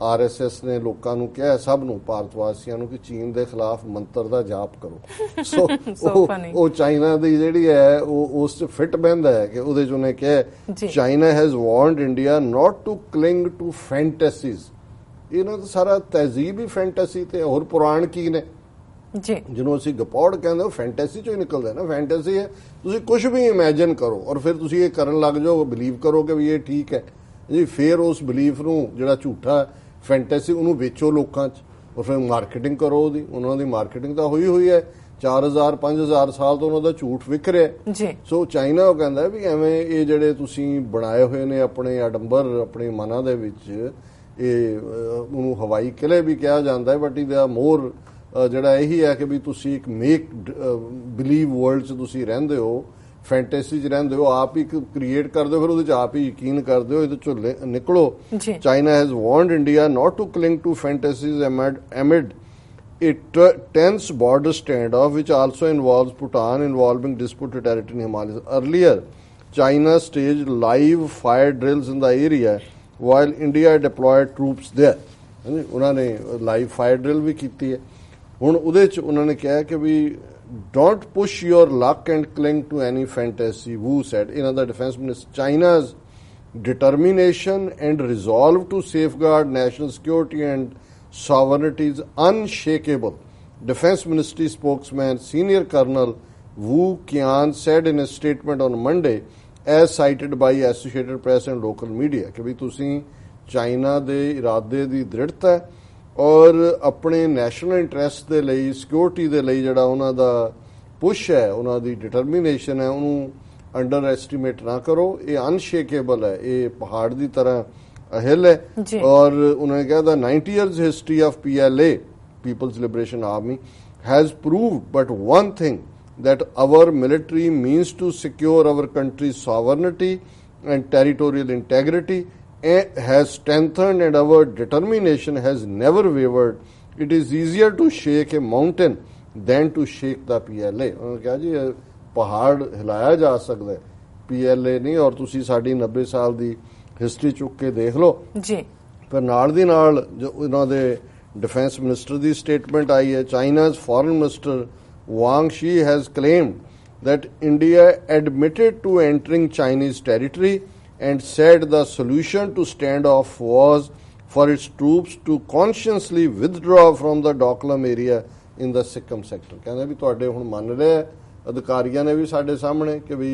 RSS ਨੇ ਲੋਕਾਂ ਨੂੰ ਕਿਹਾ, ਸਭ ਨੂੰ, ਭਾਰਤ ਵਾਸੀਆਂ ਨੂੰ, ਕਿ ਚੀਨ ਦੇ ਖਿਲਾਫ ਮੰਤਰ ਦਾ ਜਾਪ ਕਰੋ। ਸੋ ਉਹ ਚਾਈਨਾ ਦੀ ਜਿਹੜੀ ਹੈ ਉਹ ਉਸ ਚ ਫਿੱਟ ਬਹਿੰਦਾ ਹੈ ਕਿ ਉਹਦੇ ਚ ਉਹਨੇ ਕਿਹਾ China has warned India not to cling to fantasies. ਇਹਨਾਂ ਦਾ ਸਾਰਾ ਤਹਿਜ਼ੀਬ ਹੀ ਫੈਂਟਸੀ ਤੇ ਹੋਰ ਪੁਰਾਣ ਕੀ ਨੇ ਜੀ, ਜਿਹਨੂੰ ਅਸੀਂ ਗਪੌੜ ਕਹਿੰਦੇ, ਉਹ ਫੈਂਟਸੀ ਚੋਂ ਹੀ ਨਿਕਲਦਾ ਨਾ। ਫੈਂਟਸੀ ਹੈ ਤੁਸੀਂ ਕੁਝ ਵੀ ਇਮੈਜਿਨ ਕਰੋ ਔਰ ਫਿਰ ਤੁਸੀਂ ਇਹ ਕਰਨ ਲੱਗ ਜਾਓ, ਬਿਲੀਵ ਕਰੋ ਕਿ ਵੀ ਇਹ ਠੀਕ ਹੈ ਜੀ। ਫਿਰ ਉਸ ਬਿਲੀਫ ਨੂੰ ਜਿਹੜਾ ਝੂਠਾ ਫੈਂਟਸੀ ਉਹਨੂੰ ਵੇਚੋ ਲੋਕਾਂ 'ਚ ਔਰ ਫਿਰ ਮਾਰਕੀਟਿੰਗ ਕਰੋ ਉਹਦੀ। ਉਹਨਾਂ ਦੀ ਮਾਰਕੀਟਿੰਗ ਤਾਂ ਹੋਈ ਹੈ, 4000-5000 ਸਾਲ ਤੋਂ ਉਹਨਾਂ ਦਾ ਝੂਠ ਵਿਕ ਰਿਹਾ ਜੀ। ਸੋ ਚਾਈਨਾ ਉਹ ਕਹਿੰਦਾ ਵੀ ਐਵੇਂ ਇਹ ਜਿਹੜੇ ਤੁਸੀਂ ਬਣਾਏ ਹੋਏ ਨੇ ਆਪਣੇ ਆਡੰਬਰ ਆਪਣੇ ਮਨਾਂ ਦੇ ਵਿੱਚ, ਇਹ ਉਹਨੂੰ ਹਵਾਈ ਕਿਲੇ ਵੀ ਕਿਹਾ ਜਾਂਦਾ ਹੈ, ਬਟ ਇਹਦਾ ਮੋਰ ਜਿਹੜਾ ਇਹੀ ਹੈ ਕਿ ਵੀ ਤੁਸੀਂ ਇੱਕ ਮੇਕ ਬਿਲੀਵ ਵਰਲਡ 'ਚ ਤੁਸੀਂ ਰਹਿੰਦੇ ਹੋ, ਫੈਂਟੇਸੀ 'ਚ ਰਹਿੰਦੇ ਹੋ, ਆਪ ਹੀ ਕ੍ਰੀਏਟ ਕਰਦੇ ਹੋ, ਫਿਰ ਉਹਦੇ 'ਚ ਆਪ ਹੀ ਯਕੀਨ ਕਰਦੇ ਹੋ, ਇਹਦੇ 'ਚੋਂ ਨਿਕਲੋ। China has warned India not to cling to fantasies amid a tense border standoff which also involves Bhutan involving disputed territory in Himalayas. Earlier, China staged live fire drills in the area while India deployed troops there. ਉਹਨਾਂ ਨੇ ਲਾਈਵ ਫਾਇਰ ਡਰਿਲ ਵੀ ਕੀਤੀ ਹੈ। ਹੁਣ ਉਹਦੇ 'ਚ ਉਹਨਾਂ ਨੇ ਕਿਹਾ ਕਿ ਵੀ don't push your luck and cling to any fantasy, Wu said. In other defense minister, China's determination and resolve to safeguard national security and sovereignty is unshakable. Defense Ministry spokesman Senior Colonel Wu Qian said in a statement on Monday, as cited by Associated Press and local media, कि भी तुसी चाइना दे इरादे दी दृढ़ता ਔਰ ਆਪਣੇ ਨੈਸ਼ਨਲ ਇੰਟਰਸਟ ਦੇ ਲਈ, ਸਿਕਿਉਰਿਟੀ ਦੇ ਲਈ ਜਿਹੜਾ ਉਹਨਾਂ ਦਾ ਪੁਸ਼ ਹੈ, ਉਹਨਾਂ ਦੀ ਡਿਟਰਮੀਨੇਸ਼ਨ ਹੈ, ਉਹਨੂੰ ਅੰਡਰ ਐਸਟੀਮੇਟ ਨਾ ਕਰੋ। ਇਹ ਅਨਸ਼ੇਕੇਬਲ ਹੈ, ਇਹ ਪਹਾੜ ਦੀ ਤਰ੍ਹਾਂ ਅਹਿਲ ਹੈ। ਔਰ ਉਹਨਾਂ ਨੇ ਕਿਹਾ ਦਾ 90 years history of PLA, People's Liberation Army, has proved but one thing, that our military means to secure our country's sovereignty and territorial integrity has strengthened and our determination has never wavered. It is easier to shake a mountain than to shake the PLA. ਉਹਨਾਂ ਨੇ ਕਿਹਾ ਜੀ ਪਹਾੜ ਹਿਲਾਇਆ ਜਾ ਸਕਦਾ, PLA ਨਹੀਂ। ਔਰ ਤੁਸੀਂ ਸਾਡੀ 90 ਸਾਲ ਦੀ ਹਿਸਟਰੀ ਚੁੱਕ ਕੇ ਦੇਖ ਲਓ ਜੀ। ਫਿਰ ਨਾਲ ਦੀ ਨਾਲ ਜੋ ਉਹਨਾਂ ਦੇ ਡਿਫੈਂਸ ਮਿਨਿਸਟਰ ਦੀ ਸਟੇਟਮੈਂਟ ਆਈ ਹੈ, ਚਾਈਨਾ's foreign minister Wang Shi has claimed that India admitted to entering Chinese territory and said the solution to standoff was for its troops to consciously withdraw from the Doklam area in the Sikkim sector. ਕਹਿੰਦੇ ਵੀ ਤੁਹਾਡੇ ਹੁਣ ਮੰਨ ਰਹੇ ਅਧਿਕਾਰੀਆਂ ਨੇ ਵੀ ਸਾਡੇ ਸਾਹਮਣੇ ਕਿ ਵੀ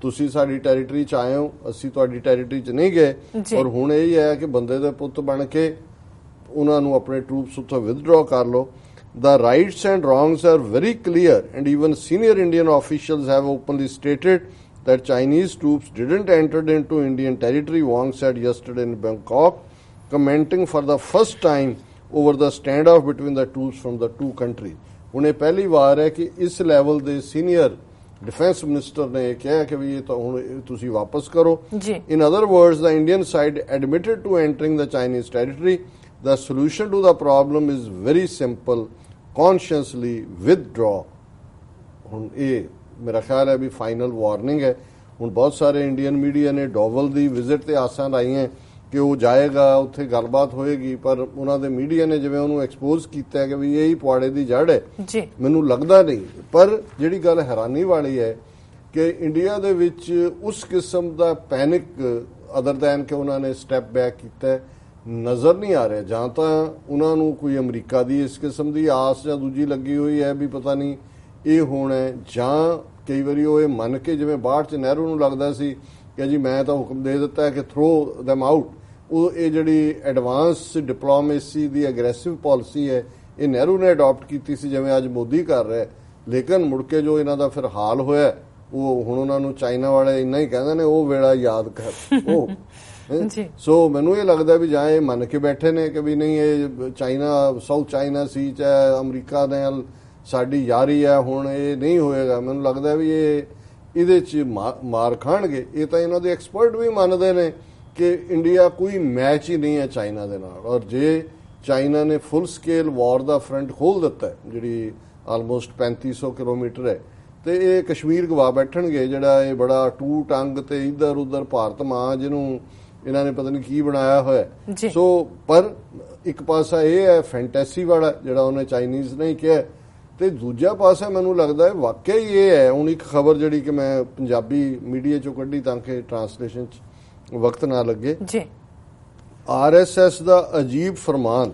ਤੁਸੀਂ ਸਾਡੀ ਟੈਰੀਟਰੀ 'ਚ ਆਏ ਹੋ, ਅਸੀਂ ਤੁਹਾਡੀ ਟੈਰੀਟਰੀ 'ਚ ਨਹੀਂ ਗਏ। ਔਰ ਹੁਣ ਇਹ ਹੈ ਕਿ ਬੰਦੇ ਦੇ ਪੁੱਤ ਬਣ ਕੇ ਉਹਨਾਂ ਨੂੰ ਆਪਣੇ ਟਰੂਪਸ ਉੱਥੋਂ ਵਿਦਡਰਾ ਕਰ ਲਓ। The rights and wrongs are very clear and even senior Indian officials have openly stated that Chinese troops didn't enter into Indian territory, Wang said yesterday in Bangkok, commenting for the first time over the standoff between the troops from the two countries. ਹੁਣ ਇਹ ਪਹਿਲੀ ਵਾਰ ਹੈ ਕਿ ਇਸ ਲੈਵਲ ਦੇ ਸੀਨੀਅਰ ਡਿਫੈਂਸ ਮਿਨਿਸਟਰ ਨੇ ਕਿਹਾ ਕਿ ਵੀ ਇਹ ਤਾਂ ਹੁਣ ਤੁਸੀਂ ਵਾਪਸ ਕਰੋ। In other words, the Indian side admitted to entering the Chinese territory. The solution to the problem is very simple, consciously withdraw. ਹੁਣ ਇਹ ਮੇਰਾ ਖਿਆਲ ਹੈ ਵੀ ਫਾਈਨਲ ਵਾਰਨਿੰਗ ਹੈ। ਹੁਣ ਬਹੁਤ ਸਾਰੇ ਇੰਡੀਅਨ ਮੀਡੀਆ ਨੇ ਡੋਵਲ ਦੀ ਵਿਜ਼ਿਟ ਤੇ ਆਸਾਂ ਲਾਈਆਂ ਕਿ ਉਹ ਜਾਏਗਾ, ਉੱਥੇ ਗੱਲਬਾਤ ਹੋਏਗੀ, ਪਰ ਉਹਨਾਂ ਦੇ ਮੀਡੀਆ ਨੇ ਜਿਵੇਂ ਉਹਨੂੰ ਐਕਸਪੋਜ਼ ਕੀਤਾ ਕਿ ਵੀ ਇਹੀ ਪੁਆੜੇ ਦੀ ਜੜ ਹੈ, ਮੈਨੂੰ ਲੱਗਦਾ ਨਹੀਂ। ਪਰ ਜਿਹੜੀ ਗੱਲ ਹੈਰਾਨੀ ਵਾਲੀ ਹੈ ਕਿ ਇੰਡੀਆ ਦੇ ਵਿੱਚ ਉਸ ਕਿਸਮ ਦਾ ਪੈਨਿਕ ਅਦਰ ਦੈਨ ਕਿ ਉਹਨਾਂ ਨੇ ਸਟੈਪ ਬੈਕ ਕੀਤਾ ਨਜ਼ਰ ਨਹੀਂ ਆ ਰਿਹਾ। ਜਾਂ ਤਾਂ ਉਹਨਾਂ ਨੂੰ ਕੋਈ ਅਮਰੀਕਾ ਦੀ ਇਸ ਕਿਸਮ ਦੀ ਆਸ ਜਾਂ ਦੂਜੀ ਲੱਗੀ ਹੋਈ ਹੈ ਵੀ ਪਤਾ ਨਹੀਂ ਇਹ ਹੋਣਾ, ਜਾਂ ਕਈ ਵਾਰੀ ਉਹ ਇਹ ਮੰਨ ਕੇ ਜਿਵੇਂ 62 ਚ ਨਹਿਰੂ ਨੂੰ ਲੱਗਦਾ ਸੀ ਕਿ ਜੀ ਮੈਂ ਤਾਂ ਹੁਕਮ ਦੇ ਦਿੱਤਾ ਹੈ ਕਿ ਥਰੋ ਦੈਮ ਆਊਟ, ਉਹ ਇਹ ਜਿਹੜੀ ਐਡਵਾਂਸ ਡਿਪਲੋਮੇਸੀ ਦੀ ਐਗਰੈਸਿਵ ਪਾਲਿਸੀ ਹੈ ਇਹ ਨਹਿਰੂ ਨੇ ਅਡਾਪਟ ਕੀਤੀ ਸੀ ਜਿਵੇਂ ਅੱਜ ਮੋਦੀ ਕਰ ਰਿਹਾ। ਲੇਕਿਨ ਮੁੜ ਕੇ ਜੋ ਇਹਨਾਂ ਦਾ ਫਿਰ ਹਾਲ ਹੋਇਆ, ਉਹ ਹੁਣ ਉਹਨਾਂ ਨੂੰ ਚਾਈਨਾ ਵਾਲੇ ਇੰਨਾ ਹੀ ਕਹਿੰਦੇ ਨੇ ਉਹ ਵੇਲਾ ਯਾਦ ਕਰ ਉਹ ਸੋ ਮੈਨੂੰ ਇਹ ਲੱਗਦਾ ਵੀ ਜਾਂ ਇਹ ਮੰਨ ਕੇ ਬੈਠੇ ਨੇ ਕਿ ਵੀ ਨਹੀਂ ਇਹ ਚਾਈਨਾ ਸਾਊਥ ਚਾਈਨਾ ਸੀ ਚਾਹੇ ਅਮਰੀਕਾ ਨਾਲ ਸਾਡੀ ਯਾਰੀ ਹੈ, ਹੁਣ ਇਹ ਨਹੀਂ ਹੋਏਗਾ। ਮੈਨੂੰ ਲੱਗਦਾ ਵੀ ਇਹ ਇਹਦੇ 'ਚ ਮਾਰ ਖਾਣਗੇ। ਇਹ ਤਾਂ ਇਹਨਾਂ ਦੇ ਐਕਸਪਰਟ ਵੀ ਮੰਨਦੇ ਨੇ ਕਿ ਇੰਡੀਆ ਕੋਈ ਮੈਚ ਹੀ ਨਹੀਂ ਹੈ ਚਾਈਨਾ ਦੇ ਨਾਲ, ਔਰ ਜੇ ਚਾਈਨਾ ਨੇ ਫੁੱਲ ਸਕੇਲ ਵਾਰ ਦਾ ਫਰੰਟ ਖੋਲ ਦਿੱਤਾ ਜਿਹੜੀ ਆਲਮੋਸਟ 3500 ਕਿਲੋਮੀਟਰ ਹੈ, ਤੇ ਇਹ ਕਸ਼ਮੀਰ ਗਵਾ ਬੈਠਣਗੇ ਜਿਹੜਾ ਇਹ ਬੜਾ ਟੂਟ ਅੰਗ ਤੇ ਇੱਧਰ ਉੱਧਰ ਭਾਰਤ ਮਾਂ ਜਿਹਨੂੰ ਇਹਨਾਂ ਨੇ ਪਤਾ ਨਹੀਂ ਕੀ ਬਣਾਇਆ ਹੋਇਆ। ਸੋ ਪਰ ਇੱਕ ਪਾਸਾ ਇਹ ਹੈ ਫੈਂਟੈਸੀ ਵਾਲਾ ਜਿਹੜਾ ਉਹਨੇ ਚਾਈਨੀਜ਼ ਨੇ ਕਿਹਾ, ਤੇ ਦੂਜਾ ਪਾਸਾ ਮੈਨੂੰ ਲੱਗਦਾ ਹੈ ਵਾਕਿਆ ਹੀ ਇਹ ਹੈ। ਹੁਣ ਇੱਕ ਖਬਰ ਜਿਹੜੀ ਕਿ ਮੈਂ ਪੰਜਾਬੀ ਮੀਡੀਆ ਚੋਂ ਕੱਢੀ ਤਾਂ ਕਿ ਟਰਾਂਸਲੇਸ਼ਨ 'ਚ ਵਕਤ ਨਾ ਲੱਗੇ, RSS ਦਾ ਅਜੀਬ ਫਰਮਾਨ,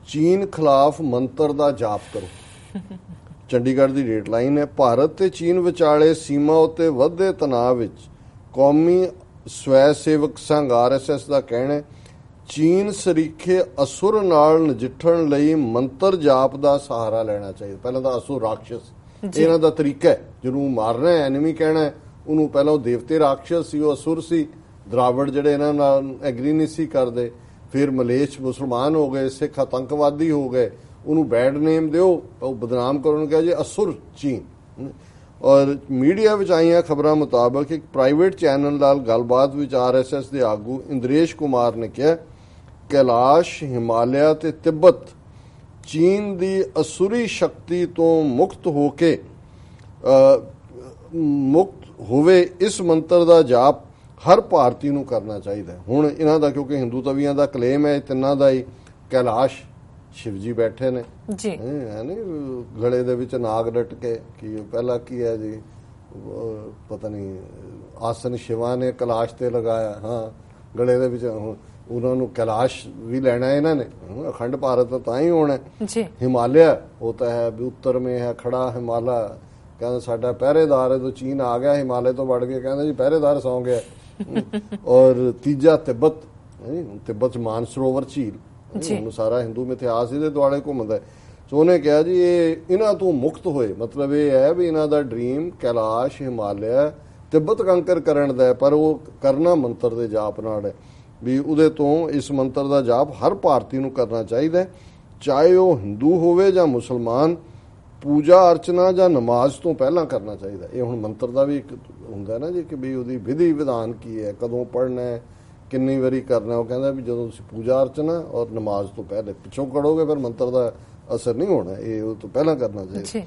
ਚੀਨ ਖਿਲਾਫ ਮੰਤਰ ਦਾ ਜਾਪ ਕਰੋ। ਚੰਡੀਗੜ੍ਹ ਦੀ ਡੇਟਲਾਈਨ ਹੈ, ਭਾਰਤ ਤੇ ਚੀਨ ਵਿਚਾਲੇ ਸੀਮਾ ਉੱਤੇ ਵਧਦੇ ਤਣਾਅ ਵਿੱਚ ਕੌਮੀ ਸਵੈ ਸੇਵਕ ਸੰਘ RSS ਦਾ ਕਹਿਣਾ ਹੈ ਚੀਨ ਸਰੀਖੇ ਅਸੁਰ ਨਾਲ ਨਜਿੱਠਣ ਲਈ ਮੰਤਰ ਜਾਪ ਦਾ ਸਹਾਰਾ ਲੈਣਾ ਚਾਹੀਦਾ। ਪਹਿਲਾਂ ਤਾਂ ਅਸੁਰ ਰਾਖਸ਼ ਇਹਨਾਂ ਦਾ ਤਰੀਕਾ ਹੈ, ਜਿਹਨੂੰ ਮਾਰਨਾ ਹੈ ਐਨਮੀ ਕਹਿਣਾ ਹੈ ਉਹਨੂੰ, ਪਹਿਲਾਂ ਉਹ ਦੇਵਤੇ ਰਾਖਸ਼ ਸੀ, ਉਹ ਅਸੁਰ ਸੀ, ਦਰਾਵੜ ਜਿਹੜੇ ਇਹਨਾਂ ਨਾਲ ਐਗਰੀ ਨਹੀਂ ਸੀ ਕਰਦੇ, ਫਿਰ ਮਲੇਸ਼ ਮੁਸਲਮਾਨ ਹੋ ਗਏ, ਸਿੱਖ ਆਤੰਕਵਾਦੀ ਹੋ ਗਏ, ਉਹਨੂੰ ਬੈਡ ਨੇਮ ਦਿਓ, ਉਹ ਬਦਨਾਮ ਕਰਨ ਕਿਹਾ ਜੇ ਅਸੁਰ ਚੀਨ। ਔਰ ਮੀਡੀਆ ਵਿੱਚ ਆਈਆਂ ਖਬਰਾਂ ਮੁਤਾਬਕ ਇੱਕ ਪ੍ਰਾਈਵੇਟ ਚੈਨਲ ਨਾਲ ਗੱਲਬਾਤ ਵਿੱਚ RSS ਦੇ ਆਗੂ ਇੰਦਰੇਸ਼ ਕੁਮਾਰ ਨੇ ਕਿਹਾ ਕੈਲਾਸ਼, ਹਿਮਾਲਿਆ ਤੇ ਤਿੱਬਤ ਚੀਨ ਦੀ ਅਸੁਰੀ ਸ਼ਕਤੀ ਤੋਂ ਮੁਕਤ ਹੋਵੇ, ਇਸ ਮੰਤਰ ਦਾ ਜਾਪ ਹਰ ਭਾਰਤੀ ਨੂੰ ਕਰਨਾ ਚਾਹੀਦਾ। ਹੁਣ ਇਹਨਾਂ ਦਾ ਕਿਉਂਕਿ ਹਿੰਦੂ ਤਵੀਆਂ ਦਾ ਕਲੇਮ ਹੈ ਤਿੰਨਾਂ ਦਾ ਹੀ, ਕੈਲਾਸ਼ ਸ਼ਿਵ ਜੀ ਬੈਠੇ ਨੇ ਜੀ, ਗਲੇ ਦੇ ਵਿੱਚ ਨਾਗ ਲਟਕੇ, ਕੀ ਪਹਿਲਾਂ ਕੀ ਹੈ ਜੀ ਪਤਾ ਨਹੀਂ, ਆਸਨ ਸ਼ਿਵਾ ਨੇ ਕੈਲਾਸ਼ ਤੇ ਲਗਾਇਆ, ਹਾਂ ਗਲੇ ਦੇ ਵਿੱਚ ਉਹਨਾਂ ਨੂੰ ਕੈਲਾਸ਼ ਵੀ ਲੈਣਾ ਇਹਨਾਂ ਨੇ, ਅਖੰਡ ਭਾਰਤ ਤਾਂ ਹੀ ਹੋਣਾ ਜੀ। ਹਿਮਾਲਿਆ ਉਹ ਤਾਂ ਹੈ ਵੀ ਉੱਤਰ ਮੇ ਹੈ ਖੜਾ ਹਿਮਾਲਾ, ਕਹਿੰਦਾ ਸਾਡਾ ਪਹਿਰੇਦਾਰ ਹੈ, ਜਦੋਂ ਚੀਨ ਆ ਗਿਆ ਹਿਮਾਲਿਆ ਤੋਂ ਵੜ ਕੇ ਕਹਿੰਦਾ ਜੀ ਪਹਿਰੇਦਾਰ ਸੌਂ ਗਿਆ। ਔਰ ਤੀਜਾ ਤਿੱਬਤ ਮਾਨਸਰੋਵਰ ਝੀਲ, ਉਹਨੂੰ ਸਾਰਾ ਹਿੰਦੂ ਇਤਿਹਾਸ ਇਹਦੇ ਦੁਆਲੇ ਘੁੰਮਦਾ। ਸੋ ਉਹਨੇ ਕਿਹਾ ਜੀ ਇਹ ਇਹਨਾਂ ਤੋਂ ਮੁਕਤ ਹੋਏ, ਮਤਲਬ ਇਹ ਹੈ ਵੀ ਇਹਨਾਂ ਦਾ ਡ੍ਰੀਮ ਕੈਲਾਸ਼, ਹਿਮਾਲਿਆ, ਤਿੱਬਤ ਕੰਕਰ ਕਰਨ ਦਾ, ਪਰ ਉਹ ਕਰਨਾ ਮੰਤਰ ਦੇ ਜਾਪ ਨਾਲ ਹੈ ਵੀ ਉਹਦੇ ਤੋਂ ਇਸ ਮੰਤਰ ਦਾ ਜਾਪ ਹਰ ਭਾਰਤੀ ਨੂੰ ਕਰਨਾ ਚਾਹੀਦਾ, ਚਾਹੇ ਉਹ ਹਿੰਦੂ ਹੋਵੇ ਜਾਂ ਮੁਸਲਮਾਨ, ਪੂਜਾ ਅਰਚਨਾ ਜਾਂ ਨਮਾਜ਼ ਤੋਂ ਪਹਿਲਾਂ ਕਰਨਾ ਚਾਹੀਦਾ। ਇਹ ਹੁਣ ਮੰਤਰ ਦਾ ਵੀ ਇੱਕ ਹੁੰਦਾ ਨਾ ਜੀ ਕਿ ਵੀ ਉਹਦੀ ਵਿਧੀ ਵਿਧਾਨ ਕੀ ਹੈ, ਕਦੋਂ ਪੜ੍ਹਨਾ ਹੈ, ਕਿੰਨੀ ਵਾਰੀ ਕਰਨਾ। ਉਹ ਕਹਿੰਦਾ ਵੀ ਜਦੋਂ ਤੁਸੀਂ ਪੂਜਾ ਅਰਚਨਾ ਔਰ ਨਮਾਜ਼ ਤੋਂ ਪਹਿਲੇ ਪਿੱਛੋਂ ਕਰੋਗੇ ਫਿਰ ਮੰਤਰ ਦਾ ਅਸਰ ਨਹੀਂ ਹੋਣਾ, ਇਹ ਉਹ ਤੋਂ ਪਹਿਲਾਂ ਕਰਨਾ ਚਾਹੀਦਾ।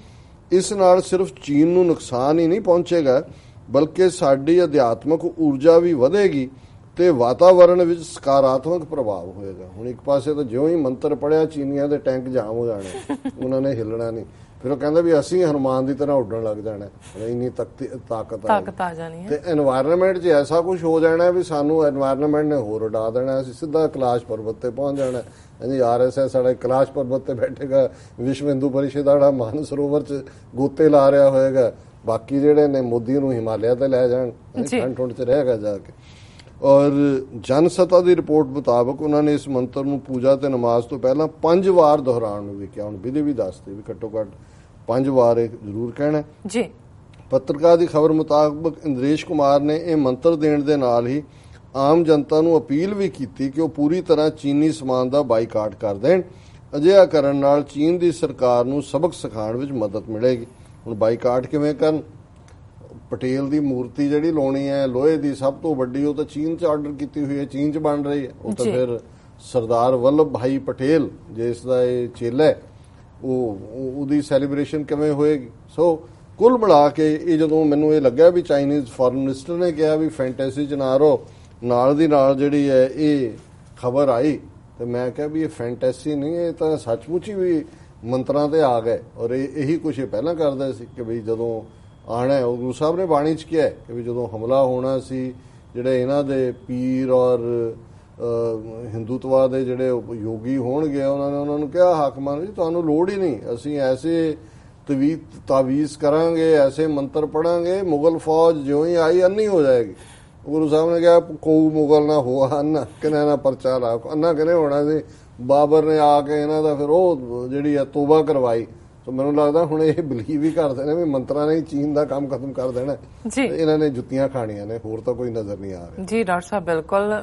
ਇਸ ਨਾਲ ਸਿਰਫ ਚੀਨ ਨੂੰ ਨੁਕਸਾਨ ਹੀ ਨਹੀਂ ਪਹੁੰਚੇਗਾ ਬਲਕਿ ਸਾਡੀ ਅਧਿਆਤਮਕ ਊਰਜਾ ਵੀ ਵਧੇਗੀ ਤੇ ਵਾਤਾਵਰਣ ਵਿੱਚ ਸਕਾਰਾਤਮਕ ਪ੍ਰਭਾਵ ਹੋਏਗਾ। ਹੁਣ ਇੱਕ ਪਾਸੇ ਤਾਂ ਜਿਉਂ ਹੀ ਮੰਤਰ ਪੜਿਆ ਚੀਨੀਆਂ ਦੇ ਟੈਂਕ ਜਾਮ ਹੋ ਜਾਣੇ, ਉਹਨਾਂ ਨੇ ਹਿੱਲਣਾ ਨਹੀਂ। ਫਿਰ ਉਹ ਕਹਿੰਦਾ ਵੀ ਅਸੀਂ ਹਨੂਮਾਨ ਦੀ ਤਰ੍ਹਾਂ ਉੱਡਣ ਲੱਗ ਜਾਣਾ, ਇੰਨੀ ਤਾਕਤ ਆ ਜਾਣੀ ਹੈ। ਤੇ এনवायरमेंट 'ਚ ਐਸਾ ਕੁਝ ਹੋ ਜਾਣਾ ਵੀ ਸਾਨੂੰ এনवायरमेंट ਨੇ ਹੋਰ ਉਡਾ ਦੇਣਾ, ਅਸੀਂ ਸਿੱਧਾ ਕੈਲਾਸ਼ ਪਰਬਤ ਤੇ ਪਹੁੰਚ ਜਾਣਾ। ਹਾਂਜੀ RSS ਸਾਡਾ ਕੈਲਾਸ਼ ਪਰਬਤ ਤੇ ਬੈਠੇਗਾ, ਵਿਸ਼ਵ ਹਿੰਦੂ ਪਰਿਸ਼ਦ ਦਾ ਮਾਨਸਰੋਵਰ 'ਚ ਗੋਤੇ ਲਾ ਰਿਹਾ ਹੋਏਗਾ, ਬਾਕੀ ਜਿਹੜੇ ਨੇ ਮੋਦੀ ਨੂੰ ਹਿਮਾਲਿਆ ਤੇ ਲੈ ਜਾਣ, ਠੰਡ 'ਚ ਰਹੇਗਾ ਜਾ ਕੇ। ਔਰ ਜਨਸਤਾ ਦੀ ਰਿਪੋਰਟ ਮੁਤਾਬਕ ਉਹਨਾਂ ਨੇ ਇਸ ਮੰਤਰ ਨੂੰ ਪੂਜਾ ਤੇ ਨਮਾਜ਼ ਤੋਂ ਪਹਿਲਾਂ 5 ਵਾਰ ਦੁਹਰਾਉਣ ਨੂੰ ਵੀ ਕਿਹਾ। ਹੁਣ ਵਿਧੀ ਵੀ ਦੱਸਦੇ ਵੀ ਘੱਟੋ ਘੱਟ 5 ਵਾਰ ਇਹ ਜ਼ਰੂਰ ਕਹਿਣਾ ਜੀ। ਪੱਤਰਕਾਰ ਦੀ ਖਬਰ ਮੁਤਾਬਕ ਇੰਦਰੇਸ਼ ਕੁਮਾਰ ਨੇ ਇਹ ਮੰਤਰ ਦੇਣ ਦੇ ਨਾਲ ਹੀ ਆਮ ਜਨਤਾ ਨੂੰ ਅਪੀਲ ਵੀ ਕੀਤੀ ਕਿ ਉਹ ਪੂਰੀ ਤਰ੍ਹਾਂ ਚੀਨੀ ਸਮਾਨ ਦਾ ਬਾਈਕਾਟ ਕਰ ਦੇਣ। ਅਜਿਹਾ ਕਰਨ ਨਾਲ ਚੀਨ ਦੀ ਸਰਕਾਰ ਨੂੰ ਸਬਕ ਸਿਖਾਉਣ ਵਿੱਚ ਮਦਦ ਮਿਲੇਗੀ। ਹੁਣ ਬਾਈਕਾਟ ਕਿਵੇਂ ਕਰਨ? ਪਟੇਲ ਦੀ ਮੂਰਤੀ ਜਿਹੜੀ ਲਾਉਣੀ ਹੈ ਲੋਹੇ ਦੀ ਸਭ ਤੋਂ ਵੱਡੀ, ਉਹ ਤਾਂ ਚੀਨ 'ਚ ਆਰਡਰ ਕੀਤੀ ਹੋਈ ਹੈ, ਚੀਨ 'ਚ ਬਣ ਰਹੀ ਹੈ। ਉਹ ਤਾਂ ਫਿਰ ਸਰਦਾਰ ਵੱਲਭ ਭਾਈ ਪਟੇਲ ਜਿਸ ਦਾ ਇਹ ਚੇਲਾ ਹੈ ਉਹਦੀ ਸੈਲੀਬ੍ਰੇਸ਼ਨ ਕਿਵੇਂ ਹੋਏਗੀ? ਸੋ ਕੁੱਲ ਮਿਲਾ ਕੇ ਇਹ ਜਦੋਂ ਮੈਨੂੰ ਇਹ ਲੱਗਿਆ ਵੀ ਚਾਈਨੀਜ਼ ਫੋਰਨ ਮਿਨਿਸਟਰ ਨੇ ਕਿਹਾ ਵੀ ਫੈਂਟੈਸੀ 'ਚ ਨਾ ਰਹੋ, ਨਾਲ ਦੀ ਨਾਲ ਜਿਹੜੀ ਹੈ ਇਹ ਖਬਰ ਆਈ ਤੇ ਮੈਂ ਕਿਹਾ ਵੀ ਇਹ ਫੈਂਟੈਸੀ ਨਹੀਂ, ਇਹ ਤਾਂ ਸੱਚਮੁੱਚ ਹੀ ਵੀ ਮੰਤਰਾਂ ਤੇ ਆ ਗਏ। ਔਰ ਇਹੀ ਕੁਛ ਇਹ ਪਹਿਲਾਂ ਕਰਦੇ ਸੀ ਕਿ ਵੀ ਜਦੋਂ ਆਣਾ ਹੈ, ਗੁਰੂ ਸਾਹਿਬ ਨੇ ਬਾਣੀ 'ਚ ਕਿਹਾ ਕਿ ਵੀ ਜਦੋਂ ਹਮਲਾ ਹੋਣਾ ਸੀ, ਜਿਹੜੇ ਇਹਨਾਂ ਦੇ ਪੀਰ ਔਰ ਹਿੰਦੂਤਵਾ ਦੇ ਜਿਹੜੇ ਯੋਗੀ ਹੋਣਗੇ, ਉਹਨਾਂ ਨੂੰ ਕਿਹਾ ਹਾਕਮਾਂ ਨੂੰ, ਤੁਹਾਨੂੰ ਲੋੜ ਹੀ ਨਹੀਂ, ਅਸੀਂ ਐਸੇ ਤਾਵੀਜ਼ ਕਰਾਂਗੇ, ਐਸੇ ਮੰਤਰ ਪੜਾਂਗੇ, ਮੁਗਲ ਫੌਜ ਜਿਉਂ ਹੀ ਆਈ ਅੰਨੀ ਹੋ ਜਾਏਗੀ। ਗੁਰੂ ਸਾਹਿਬ ਨੇ ਕਿਹਾ ਕੋਈ ਮੁਗਲ ਨਾ ਹੋਆ ਅੰਨਾ, ਕਿਨੇ ਨਾ ਪਰਚਾ ਲਾ, ਅੰਨਾ ਕਿਨੇ ਹੋਣਾ ਸੀ। ਬਾਬਰ ਨੇ ਆ ਕੇ ਇਹਨਾਂ ਦਾ ਫਿਰ ਉਹ ਜਿਹੜੀ ਆ ਤੋਬਾ ਕਰਵਾਈ। ਸੋ ਮੈਨੂੰ ਲੱਗਦਾ ਹੁਣ ਇਹ ਬਿਲੀਵ ਹੀ ਕਰਦੇ ਨੇ ਵੀ ਮੰਤਰਾਂ ਨੇ ਚੀਨ ਦਾ ਕੰਮ ਖਤਮ ਕਰ ਦੇਣਾ ਜੀ, ਇਹਨਾਂ ਨੇ ਜੁੱਤੀਆਂ ਖਾਣੀਆਂ ਨੇ, ਹੋਰ ਤਾਂ ਕੋਈ ਨਜ਼ਰ ਨਹੀਂ ਆ ਰਿਹਾ। ਜੀ ਡਾਕਟਰ ਸਾਹਿਬ, ਬਿਲਕੁਲ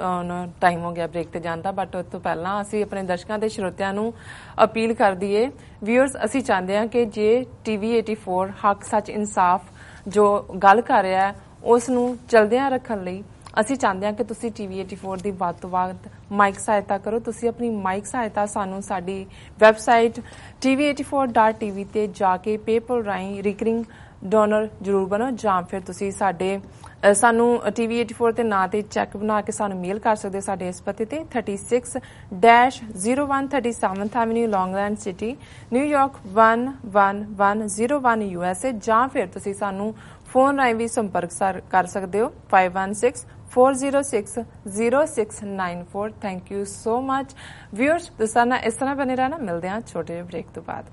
ਟਾਈਮ ਹੋ ਗਿਆ ਬ੍ਰੇਕ ਤੇ ਜਾਣ ਦਾ, ਬਟ ਉਸ ਤੋਂ ਪਹਿਲਾਂ ਅਸੀਂ ਆਪਣੇ ਦਰਸ਼ਕਾਂ ਤੇ ਸਰੋਤਿਆਂ ਨੂੰ ਅਪੀਲ ਕਰ ਦਈਏ। ਵਿਊਅਰਸ, ਅਸੀਂ ਚਾਹੁੰਦੇ ਹਾਂ ਕਿ ਜੇ TV 84 ਹੱਕ ਸੱਚ ਇਨਸਾਫ ਜੋ ਗੱਲ ਕਰ ਰਿਹਾ ਹੈ ਉਸ ਨੂੰ ਚਲਦਿਆਂ ਰੱਖਣ ਲਈ ਅਸੀਂ ਚਾਹੁੰਦੇ ਹਾਂ ਕਿ ਤੁਸੀਂ TV 84 ਦੀ ਵੱਧ ਤੋਂ ਵੱਧ ਮਾਈਕ ਸਹਾਇਤਾ ਕਰੋ। ਤੁਸੀਂ ਆਪਣੀ ਮਾਈਕ ਸਹਾਇਤਾ ਸਾਨੂੰ ਸਾਡੀ ਵੈਬਸਾਈਟ tv84.tv ਤੇ ਜਾ ਕੇ ਪੇਪਲ ਰਾਹੀਂ ਰਿਕਰਿੰਗ ਡੋਨਰ ਜ਼ਰੂਰ ਬਣੋ, ਜਾਂ ਫਿਰ ਤੁਸੀਂ ਸਾਨੂੰ TV 84 ਤੇ ਨਾਂ ਤੇ ਚੈੱਕ ਬਣਾ ਕੇ ਸਾਨੂੰ ਮੇਲ ਕਰ ਸਕਦੇ ਹੋ ਸਾਡੇ ਇਸ ਪਤੇ ਤੇ 36-0137 ਐਵਨਿਊ ਲੌਂਗਲੈਂਡ ਸਿਟੀ, ਨਿਊਯਾਰਕ 11101 USA, ਜਾਂ ਫਿਰ ਤੁਸੀਂ ਸਾਨੂੰ ਫੋਨ ਰਾਹੀਂ ਵੀ ਸੰਪਰਕ ਕਰ ਸਕਦੇ ਹੋ 5164060694। Thank you so much viewers, ਇਸ ਤਰ੍ਹਾਂ ਬਣੇ ਰਹਿਣਾ। ਮਿਲਦੇ ਹਾਂ ਛੋਟੇ ਜਿਹੇ ਬ੍ਰੇਕ ਤੋਂ ਬਾਅਦ।